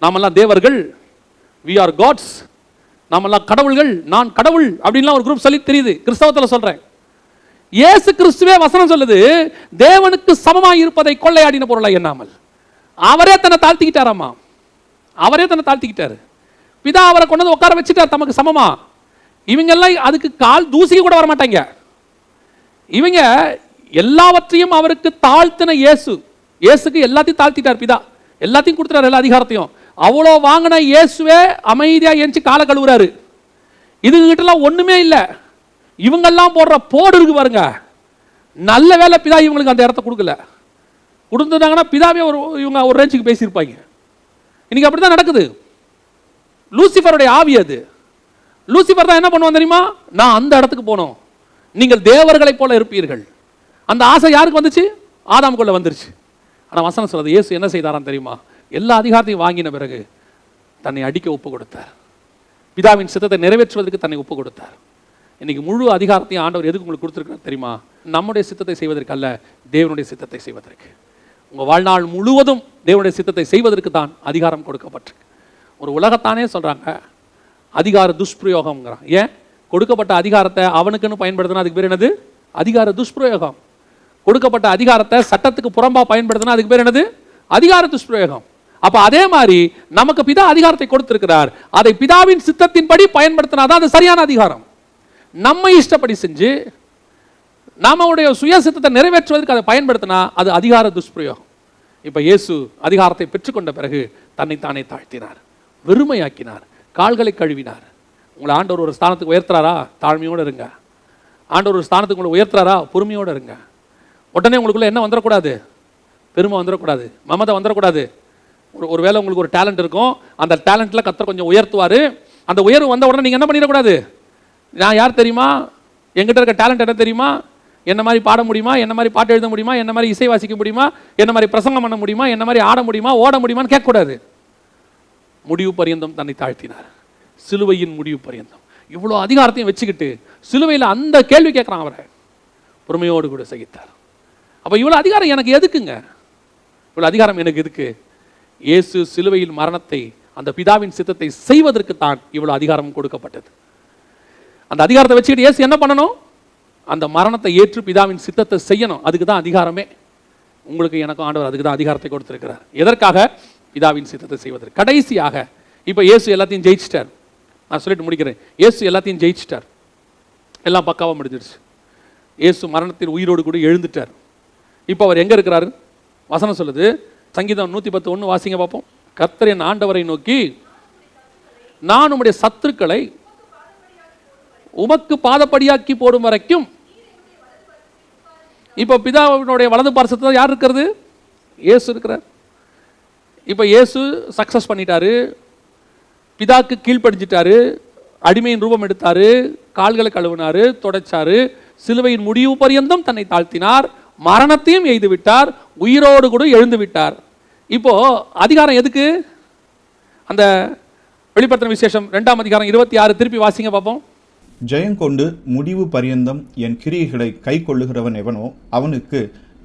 நாமெல்லாம் தேவர்கள், we are gods, நாமெல்லாம் கடவுள்கள், நான் கடவுள் அப்படின்லாம் ஒரு குரூப் சொல்லி தெரியுது. கிறிஸ்தவத்தில் சொல்றேன். இயேசு கிறிஸ்துவே வசனம் சொல்லுது, தேவனுக்கு சமமாய் இருப்பதை கொள்ளையாடின பொருளாய் எண்ணாமல். அவரே தன்னை தாழ்த்திக்கிட்டாராமா, அவரே தன்னை தாழ்த்திக்கிட்டாரு. பிதா அவரை கொண்டு வந்து உட்கார வச்சுட்டார் தமக்கு சமமா. இவங்க எல்லாம் அதுக்கு கால் தூசிக்கு கூட வர மாட்டாங்க. இவங்க எல்லாவற்றையும் அவருக்கு தாழ்த்தின இயேசு, இயேசுக்கு எல்லாத்தையும் தாழ்த்திட்டார் பிதா, எல்லாத்தையும் கொடுத்துட்டார், எல்லா அதிகாரத்தையும். அவ்வளோ வாங்கின இயேசுவே அமைதியா எஞ்சி காலை கழுவுறாரு. இதுகிட்டலாம் ஒண்ணுமே இல்லை. இவங்கெல்லாம் போடுற போடு இருக்கு பாருங்க. நல்ல வேலை பிதா இவங்களுக்கு அந்த இடத்த கொடுக்கல. கொடுத்துட்டாங்கன்னா பிதாவே இவங்க ஒரு ரேஞ்சுக்கு பேசியிருப்பாங்க. இன்னைக்கு அப்படிதான் நடக்குது. லூசிஃபருடைய ஆவி அது. லூசிஃபர் தான் என்ன பண்ணுவான் தெரியுமா? நான் அந்த இடத்துக்கு போனோம், நீங்கள் தேவர்களைப் போல இருப்பீர்கள். அந்த ஆசை யாருக்கு வந்துச்சு? ஆதாமுக்குள்ள வந்துருச்சு. ஆனால் வசனம் சொல்றது, இயேசு என்ன செய்தாராம் தெரியுமா? எல்லா அதிகாரத்தையும் வாங்கின பிறகு தன்னை அடிக்க ஒப்பு கொடுத்தார். பிதாவின் சித்தத்தை நிறைவேற்றுவதற்கு தன்னை ஒப்பு கொடுத்தார். இன்னைக்கு முழு அதிகாரத்தையும் ஆண்டவர் எதுக்கு உங்களுக்கு கொடுத்துருக்காரு தெரியுமா? நம்முடைய சித்தத்தை செய்வதற்கு அல்ல, தேவனுடைய சித்தத்தை செய்வதற்கு. உங்கள் வாழ்நாள் முழுவதும் தேவனுடைய சித்தத்தை செய்வதற்கு தான் அதிகாரம் கொடுக்கப்பட்டிருக்கு. ஒரு உலகத்தானே சொல்கிறாங்க அதிகார துஷ்பிரயோகம்ங்கிறான். ஏன்? கொடுக்கப்பட்ட அதிகாரத்தை அவனுக்குன்னு பயன்படுத்தினா அதுக்கு பேர் என்னது? அதிகார துஷ்பிரயோகம். கொடுக்கப்பட்ட அதிகாரத்தை சட்டத்துக்கு புறம்பா பயன்படுத்தினா அதுக்கு பேர் என்னது? அதிகார துஷ்பிரயோகம். அப்ப அதே மாதிரி நமக்கு பிதா அதிகாரத்தை கொடுத்திருக்கிறார். அதை பிதாவின் சித்தத்தின்படி பயன்படுத்தினாதான் அது சரியான அதிகாரம். நம்ம இஷ்டப்படி செஞ்சு நம்முடைய சுய சித்தத்தை நிறைவேற்றுவதற்கு அதை பயன்படுத்தினா அது அதிகார துஷ்பிரயோகம். இப்ப இயேசு அதிகாரத்தை பெற்றுக்கொண்ட பிறகு தன்னைத்தானே தாழ்த்தினார், வெறுமையாக்கினார், கால்களை கழுவினார். உங்களை ஆண்டவர் ஒரு ஸ்தானத்துக்கு உயர்த்துறாரா? தாழ்மையோடு இருங்க. ஆண்டவர் ஒரு ஸ்தானத்துக்கு உங்களை உயர்த்துறாரா? பொறுமையோடு இருங்க. உடனே உங்களுக்குள்ள என்ன வந்துடக்கூடாது? பெருமை வந்துடக்கூடாது, மமதை வந்துடக்கூடாது. ஒருவேளை உங்களுக்கு ஒரு டேலண்ட் இருக்கும், அந்த டேலண்ட்டில் கர்த்தர் கொஞ்சம் உயர்த்துவார். அந்த உயர்வு வந்த உடனே நீங்கள் என்ன பண்ணிடக்கூடாது? நான் யார் தெரியுமா, எங்கிட்ட இருக்க டேலண்ட் என்ன தெரியுமா, என்ன மாதிரி பாட முடியுமா, என்ன மாதிரி பாட்டு எழுத முடியுமா, என்ன மாதிரி இசை வாசிக்க முடியுமா, என்ன மாதிரி பிரசங்கம் பண்ண முடியுமா, என்ன மாதிரி ஆட முடியுமா, ஓட முடியுமான்னு கேட்கக்கூடாது. முடிவு பரியந்தம் தன்னை தாழ்த்தினார், சிலுவையின் முடிவு பரியந்தம். இவ்வளோ அதிகாரத்தையும் வச்சுக்கிட்டு சிலுவையில் அந்த கேள்வி கேட்குறான் அவரை, பொறுமையோடு கூட சகித்தார். அப்போ இவ்வளோ அதிகாரம் எனக்கு எதுக்குங்க? இவ்வளோ அதிகாரம் எனக்கு எதுக்கு? இயேசு சிலுவையில் மரணத்தை, அந்த பிதாவின் சித்தத்தை செய்வதற்கு தான் இவ்வளோ அதிகாரம் கொடுக்கப்பட்டது. அந்த அதிகாரத்தை வச்சுக்கிட்டு இயேசு என்ன பண்ணணும்? அந்த மரணத்தை ஏற்று பிதாவின் சித்தத்தை செய்யணும். அதுக்கு தான் அதிகாரமே. உங்களுக்கு எனக்கும் ஆண்டவர் அதுக்கு தான் அதிகாரத்தை கொடுத்திருக்கிறார். எதற்காக? பிதாவின் சித்தத்தை செய்வதற்கு. கடைசியாக இப்போ இயேசு எல்லாத்தையும் ஜெயிச்சிட்டார். நான் சொல்லிட்டு முடிக்கிறேன். இயேசு எல்லாத்தையும் ஜெயிச்சிட்டார், எல்லாம் பக்காவாக முடிஞ்சிடுச்சு. இயேசு மரணத்தில் உயிரோடு கூட எழுந்துட்டார். இப்போ அவர் எங்கே இருக்கிறாரு? வசனம் சொல்லுது, சங்கீதம் 110:1 வாசிங்க பார்ப்போம். கர்த்தர் என் ஆண்டவரை நோக்கி, நான் உம்முடைய சத்துருக்களை உமக்கு பாதப்படியாக்கி போடும் வரைக்கும். இப்போ பிதாவினுடைய வலது பார்சத்தில் யார் இருக்கிறது? இயேசு இருக்கிறார். இப்போ இயேசு சக்சஸ் பண்ணிட்டாரு, பிதாக்கு கீழ்ப்படிஞ்சிட்டாரு, அடிமையின் ரூபம் எடுத்தாரு, கால்களை கழுவினாரு, தொடச்சாரு, சிலுவையின் முடிவு பரியந்தம் தன்னை தாழ்த்தினார், மரணத்தையும் எய்து விட்டார், உயிரோடு கூட எழுந்து விட்டார். இப்போ அதிகாரம் எதுக்கு? அந்த வெளிப்படுத்தின விசேஷம் 2ஆம் அதிகாரம் 26 திருப்பி வாசிங்க பார்ப்போம். ஜெயங்கொண்டு முடிவு பரியந்தம் என் கிரியைகளை கை கொள்ளுகிறவன் எவனோ அவனுக்கு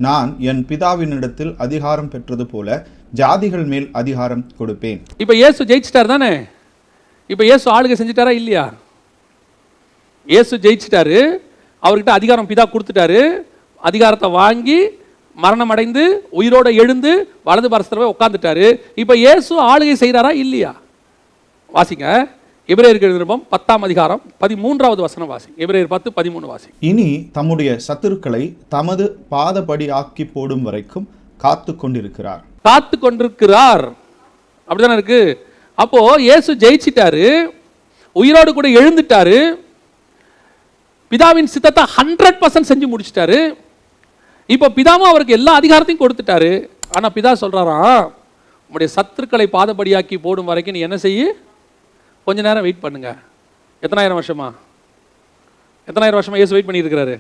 நான் என் பிதாவினிடத்தில் அதிகாரம் பெற்றது போல ஜாதிகள் மேல் அதிகாரம் கொடுப்பேன். இப்ப இயேசு ஜெயிச்சிட்டார் தானே? இப்ப இயேசு ஆளுகை செஞ்சிட்டாரா இல்லையா? இயேசு ஜெயிச்சிட்டாரு, அவர்கிட்ட அதிகாரம் பிதா கொடுத்துட்டாரு. அதிகாரத்தை வாங்கி மரணம் அடைந்து உயிரோட எழுந்து வலது பார்சத்துல உட்கார்ந்துட்டாரு. இப்ப இயேசு ஆளுகை செய்யறாரா இல்லையா? வாசிங்க எபிரேயருக்கு நிருபம் 10ஆம் அதிகாரம் 13வது வசனம் வாசி. எபிரேயர் 10:13 வாசி. இனி தம்முடைய சத்துருக்களை தமது பாதபடி ஆக்கி போடும் வரைக்கும் காத்து கொண்டிருக்கிறார். காத்து கொண்டிருக்கிறார், அப்படிதானே இருக்கு. அப்போ இயேசு ஜெயிச்சிட்டாரு, உயிரோடு கூட எழுந்துட்டாரு, பிதாவின் சித்தத்தை 100% செஞ்சு முடிச்சிட்டாரு. இப்போ பிதாவும் அவருக்கு எல்லா அதிகாரத்தையும் கொடுத்துட்டாரு. ஆனா பிதா சொல்றாராம், உங்களுடைய சத்துருக்களை பாதபடியாக்கி போடும் வரைக்கும் நீ என்ன செய்ய? கொஞ்ச நேரம் வெயிட் பண்ணுங்க. எத்தனாயிரம் வருஷமா இயேசு வெயிட் பண்ணிட்டு இருக்கிறாரு?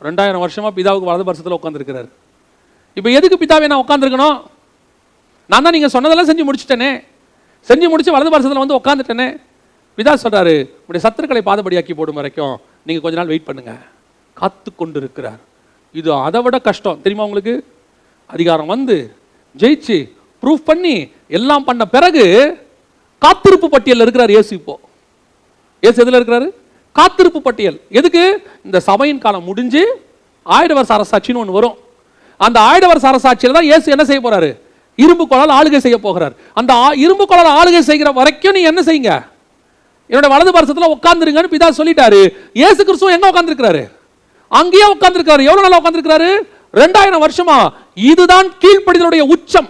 2000 வருஷமா பிதாவுக்கு வலது பார்சத்தில் உட்காந்துருக்கிறாரு. இப்போ எதுக்கு பிதாவை நான் உட்காந்துருக்கணும்? நான் தான் நீங்க சொன்னதெல்லாம் செஞ்சு முடிச்சுட்டேனே, செஞ்சு முடிச்சு வலது பார்சத்தில் வந்து உட்காந்துட்டேனே. பிதா சொல்றாரு, உங்களுடைய சத்துருக்களை பாதபடியாக்கி போடும் வரைக்கும் நீங்க கொஞ்ச நாள் வெயிட் பண்ணுங்க. காத்து கொண்டு இருக்கிறார். இது அதை விட கஷ்டம் தெரியுமா உங்களுக்கு? அதிகாரம் வந்து ஜெயிச்சு ப்ரூஃப் பண்ணி எல்லாம் பண்ண பிறகு காத்திருப்பு பட்டியல் இருக்கிறார் இயேசு. இப்போ இயேசு எதுல இருக்கிறாரு? காத்திருப்பு பட்டியல். எதுக்கு? இந்த சபையின் காலம் முடிஞ்சு 1000 வருஷ அரசாட்சின்னு ஒன்று வரும். அந்த 1000 வருஷ அரசாட்சியில் தான் இயேசு என்ன செய்ய போறாரு? இரும்பு கோலால் ஆளுகை செய்ய போகிறார். அந்த இரும்பு கோலால் ஆளுகை செய்கிற வரைக்கும் நீ என்ன செய்யுங்க? என்னோட வலது பார்சத்தில் உட்கார்ந்துருங்கன்னு பிதா சொல்லிட்டாரு. இயேசு கிறிஸ்து எங்க உட்கார்ந்துருக்கிறாரு? அங்கேயே உட்கார்ந்துருக்காரு. எவ்வளவு நாளா உட்கார்ந்துருக்காரு? 2000 வருஷமா. இதுதான் கீழ்ப்படிதலுடைய உச்சம்.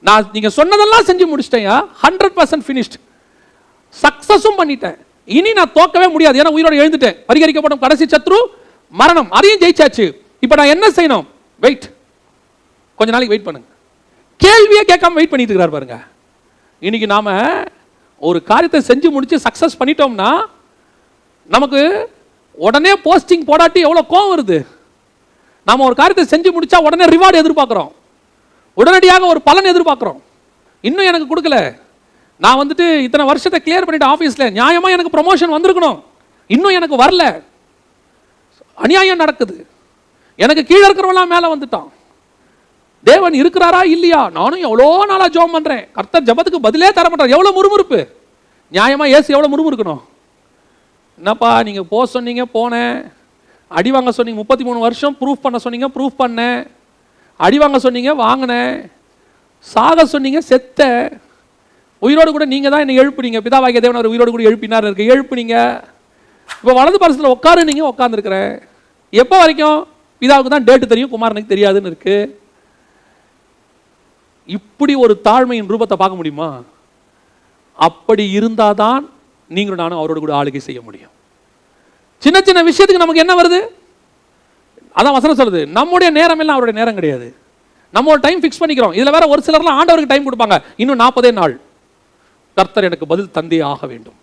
நான் நீங்க சொன்னதெல்லாம் செஞ்சு முடிச்சிட்டேன், 100% ஃபினிஷ்ட், சக்சஸும் பண்ணிட்டேன். இனி நான் தோக்கவே முடியாது, ஏன்னா உயிரோடு எழுந்துட்டேன். பரிகரிக்கப்படும் கடைசி சத்ரு மரணம், அதையும் ஜெயிச்சாச்சு. இப்போ நான் என்ன செய்யணும்? வெயிட், கொஞ்ச நாளைக்கு வெயிட் பண்ணுங்க. கேள்வியே கேட்காம வெயிட் பண்ணிட்டு இருக்கிறார் பாருங்க. இன்னைக்கு நாம ஒரு காரியத்தை செஞ்சு முடிச்சு சக்சஸ் பண்ணிட்டோம்னா நமக்கு உடனே போஸ்டிங் போடாட்டி எவ்வளவு கோவம் வருது. நாம ஒரு காரியத்தை செஞ்சு முடிச்சா உடனே ரிவார்டு எதிர்பார்க்கிறோம், உடனடியாக ஒரு பலன் எதிர்பார்க்கிறோம். இன்னும் எனக்கு கொடுக்கல, நான் வந்துட்டு இத்தனை வருஷத்தை கிளியர் பண்ணிட்டு ஆஃபீஸில் நியாயமாக எனக்கு ப்ரொமோஷன் வந்திருக்கணும், இன்னும் எனக்கு வரல, அநியாயம் நடக்குது, எனக்கு கீழே இருக்கிறவெல்லாம் மேலே வந்துட்டான், தேவன் இருக்கிறாரா இல்லையா, நானும் எவ்வளோ நாளாக ஜெபம் பண்ணுறேன், கர்த்தர் ஜெபத்துக்கு பதிலே தர மாட்டார். எவ்வளோ முறுமுறுப்பு! நியாயமாக ஏசு எவ்வளோ முறுமுறுக்கணும்? என்னப்பா நீங்கள் போக சொன்னீங்க, போனேன், அடி வாங்க சொன்னீங்க, 33 வருஷம் ப்ரூஃப் பண்ண சொன்னீங்க, ப்ரூஃப் பண்ணேன், அடி வாங்க சொன்னீங்க, வாங்கினேன், சாக சொன்னீங்க, செத்த, உயிரோடு கூட நீங்கள் தான் என்னை எழுப்புனீங்க, பிதாவாகிய தேவன் அவர் உயிரோடு கூட எழுப்பினார் இருக்கு, எழுப்புனீங்க, இப்போ வலது பரிசத்தில் உட்காரு, நீங்கள் உட்காந்துருக்கிறேன். எப்போ வரைக்கும்? பிதாவுக்கு தான் டேட்டு தெரியும், குமாரனுக்கு தெரியாதுன்னு இருக்கு. இப்படி ஒரு தாழ்மையின் ரூபத்தை பார்க்க முடியுமா? அப்படி இருந்தாதான் நீங்களும் நானும் அவரோடு கூட ஆளுகை செய்ய முடியும். சின்ன சின்ன விஷயத்துக்கு நமக்கு என்ன வருது? அதான் வசனம் சொல்லுது, நம்முடைய நேரம் எல்லாம் அவருடைய நேரம் கிடையாது. நம்ம ஒரு டைம் ஃபிக்ஸ் பண்ணிக்கிறோம். இதில் வேற ஒரு சிலர்லாம் ஆண்டவருக்கு டைம் கொடுப்பாங்க, இன்னும் 40 நாள் கர்த்தர் எனக்கு பதில் தந்தே ஆக வேண்டும்.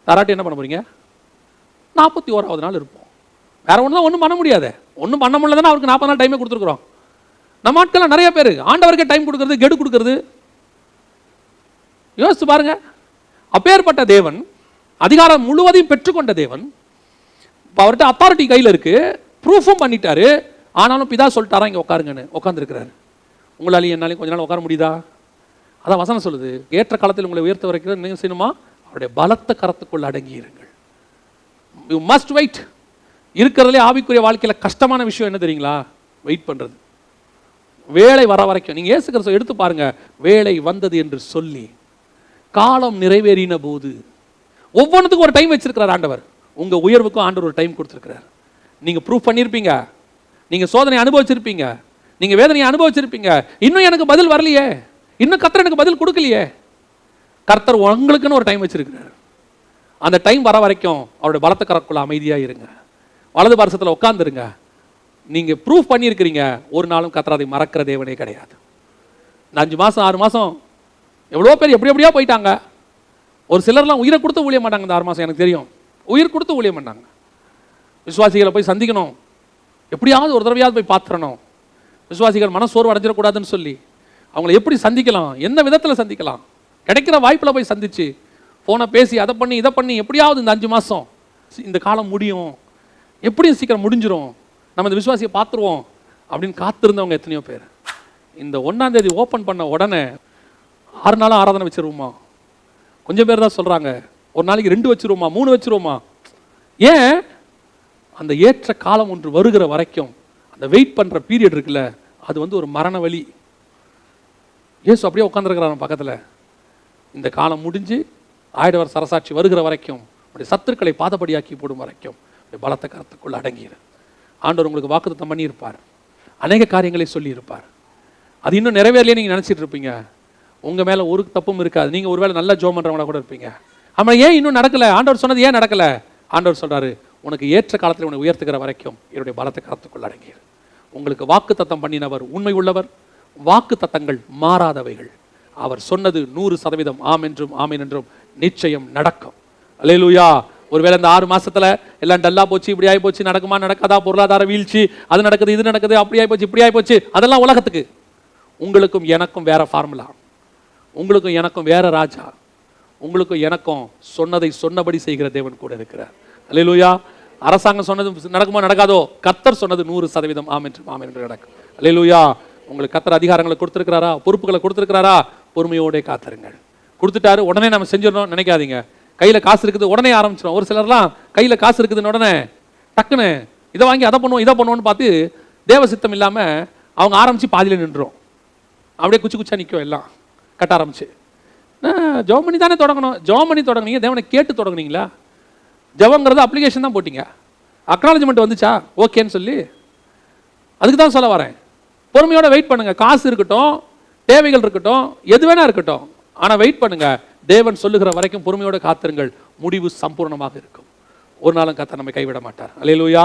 தராட்டி என்ன பண்ண போறீங்க? 41வது நாள் இருப்போம். வேற ஒன்றும் பண்ண முடியாது. ஒன்றும் பண்ண முடியலதானே அவருக்கு 40 நாள் டைமே கொடுத்துருக்குறோம். நம்ம ஆட்கள் நிறைய பேர் ஆண்டவருக்கே டைம் கொடுக்கறது, கெடு கொடுக்கறது. யோசிச்சு பாருங்க. அப்பேற்பட்ட தேவன், அதிகாரம் முழுவதையும் பெற்றுக்கொண்ட தேவன், அவர்கிட்ட அத்தாரிட்டி கையில் இருக்கு, ப்ரூஃபும் பண்ணிட்டாரு. ஆனாலும் பிதா சொல்லிட்டாரா இங்கே உட்காருங்கன்னு உட்காந்துருக்கிறாரு. உங்களாலையும் என்னாலையும் கொஞ்ச நாள் உட்கார முடியுதா? அதான் வசனம் சொல்லுது, ஏற்ற காலத்தில் உங்களை உயர்த்த வரைக்கும் என்ன செய்யணுமா? அவருடைய பலத்த கரத்துக்குள் அடங்கி இருங்கள். You must wait. இருக்கிறதுலே ஆவிக்குரிய வாழ்க்கையில் கஷ்டமான விஷயம் என்ன தெரியுங்களா? வெயிட் பண்ணுறது. வேலை வர வரைக்கும் நீங்கள் இயேசு கிறிஸ்துவை எடுத்து பாருங்க. வேலை வந்தது என்று சொல்லி காலம் நிறைவேறின போது ஒவ்வொன்றுத்துக்கும் ஒரு டைம் வச்சிருக்கிறார் ஆண்டவர். உங்கள் உயர்வுக்கும் ஆண்டவர் ஒரு டைம் கொடுத்துருக்கிறார். நீங்கள் ப்ரூஃப் பண்ணியிருப்பீங்க, நீங்கள் சோதனை அனுபவிச்சிருப்பீங்க, நீங்கள் வேதனையை அனுபவிச்சிருப்பீங்க. இன்னும் எனக்கு பதில் வரலையே, இன்னும் கர்த்தர் எனக்கு பதில் கொடுக்கலையே. கர்த்தர் உங்களுக்குன்னு ஒரு டைம் வச்சிருக்கிறார். அந்த டைம் வர வரைக்கும் அவருடைய பலத்த கரக்குள்ள அமைதியாக இருங்க, வலது பாரசத்தில் உட்காந்துருங்க. நீங்கள் ப்ரூஃப் பண்ணியிருக்கிறீங்க. ஒரு நாளும் கர்த்தர் அதை மறக்கிற தேவனே கிடையாது. 5 மாதம் 6 மாதம் எவ்வளோ பேர் எப்படியா போயிட்டாங்க. ஒரு சிலர்லாம் உயிரை கொடுத்து ஊழிய மாட்டாங்க. இந்த 6 மாதம் எனக்கு தெரியும், உயிர் கொடுத்து ஊழிய மாட்டாங்க. விசுவாசிகளை போய் சந்திக்கணும், எப்படியாவது ஒரு தடவையாவது போய் பார்த்துடணும், விசுவாசிகள் மனசோர்வு அடைஞ்சிடக்கூடாதுன்னு சொல்லி அவங்கள எப்படி சந்திக்கலாம், எந்த விதத்தில் சந்திக்கலாம், கிடைக்கிற வாய்ப்பில் போய் சந்திச்சு ஃபோனை பேசி அதை பண்ணி இதை பண்ணி எப்படியாவது இந்த 5 மாதம் இந்த காலம் முடியும், எப்படியும் சீக்கிரம் முடிஞ்சிடும், நம்ம இந்த விசுவாசியை பார்த்துருவோம் அப்படின்னு காத்திருந்தவங்க எத்தனையோ பேர். இந்த 1ஆம் தேதி ஓப்பன் பண்ண உடனே 6 நாளும் ஆராதனை வச்சிருவோமா? கொஞ்சம் பேர் தான் சொல்கிறாங்க, ஒரு நாளைக்கு 2 வச்சிருவோமா, 3 வச்சிருவோமா? ஏன்? அந்த ஏற்ற காலம் ஒன்று வருகிற வரைக்கும் அந்த வெயிட் பண்ணுற பீரியட் இருக்குல்ல, அது ஒரு மரண வலி. இயேசு அப்படியே உட்காந்துருக்கிறார் பக்கத்தில். இந்த காலம் முடிஞ்சு ஆயிடவர் சரசாட்சி வருகிற வரைக்கும், உடைய சத்துருக்களை பாதபடியாக்கி போடும் வரைக்கும் பலத்த கரத்துக்குள்ள அடங்கிடு. ஆண்டவர் உங்களுக்கு வாக்குத்தத்தம் பண்ணியிருப்பார், அநேக காரியங்களை சொல்லியிருப்பார். அது இன்னும் நிறைவேறலையே நீங்கள் நினச்சிட்டு இருப்பீங்க. உங்கள் மேலே ஒரு தப்பும் இருக்காது. நீங்கள் ஒருவேளை நல்ல ஜெபம் பண்ணுறவங்களா கூட இருப்பீங்க. ஆமாம், ஏன் இன்னும் நடக்கலை? ஆண்டவர் சொன்னது ஏன் நடக்கலை? ஆண்டவர் சொல்கிறாரு, உனக்கு ஏற்ற காலத்தில் உனக்கு உயர்த்துகிற வரைக்கும் என்னுடைய பலத்த கரத்துக்குள் அடங்கிடு. உங்களுக்கு வாக்குத்தத்தம் பண்ணினவர் உண்மை உள்ளவர், வாக்கு தத்தங்கள் மாறாதவைகள். அவர் சொன்னது 100% ஆம் என்றும் ஆமீன் என்றும் நிச்சயம் நடக்கும். அல்லேலூயா. ஒருவேளை இந்த 6 மாசத்துல எல்லாம் டல்லா போச்சு, இப்படி ஆகி போச்சு, நடக்குமா நடக்காதா, பொருளாதார வீழ்ச்சி, அது நடக்குது இது நடக்குது, அப்படி ஆகி போச்சு இப்படி ஆகி போச்சு, அதெல்லாம் உலகத்துக்கு. உங்களுக்கும் எனக்கும் வேற ஃபார்முலா, உங்களுக்கும் எனக்கும் வேற ராஜா, உங்களுக்கும் எனக்கும் சொன்னதை சொன்னபடி செய்கிற தேவன் கூட இருக்கிறார். அல்லேலூயா. அரசாங்கம் சொன்னது நடக்குமா நடக்காதோ, கர்த்தர் சொன்னது 100% ஆம் என்று நடக்கும். அல்லேலூயா. உங்களுக்கு கர்த்தர் அதிகாரங்களை கொடுத்துருக்கிறாரா, பொறுப்புகளை கொடுத்துருக்கிறாரா, பொறுமையோட காத்திருங்கள். கொடுத்துட்டாரு உடனே நம்ம செஞ்சிடணும் நினைக்காதீங்க. கையில் காசு இருக்குது உடனே ஆரம்பிச்சிடும். ஒரு சிலர்லாம் கையில் காசு இருக்குதுன்னு உடனே டக்குன்னு இதை வாங்கி அதை பண்ணுவோம் இதை பண்ணுவோன்னு பார்த்து தேவ சித்தம் இல்லாமல் அவங்க ஆரம்பித்து பாதியில் நின்றுடும். அப்படியே குச்சி குச்சா நிற்கும், எல்லாம் கட்ட ஆரம்பிச்சு. ஜெபம் பண்ணி தானே தொடங்கணும். ஜெபம் பண்ணி தொடங்குனீங்க, தேவனை கேட்டு தொடங்குனீங்களா? ஜெபங்கிறது அப்ளிகேஷன் தான் போட்டிங்க, அக்னாலஜ்மெண்ட் வந்துச்சா ஓகேன்னு சொல்லி? அதுக்கு தான் சொல்ல வரேன். பொறுமையோட வெயிட் பண்ணுங்க. காசு இருக்கட்டும், தேவைகள் இருக்கட்டும், எது வேணா இருக்கட்டும், ஆனால் வெயிட் பண்ணுங்க. தேவன் சொல்லுகிற வரைக்கும் பொறுமையோட காத்திருங்கள். முடிவு சம்பூர்ணமாக இருக்கும். ஒரு நாளும் கர்த்தர் நம்மை கைவிட மாட்டார். அல்லேலூயா.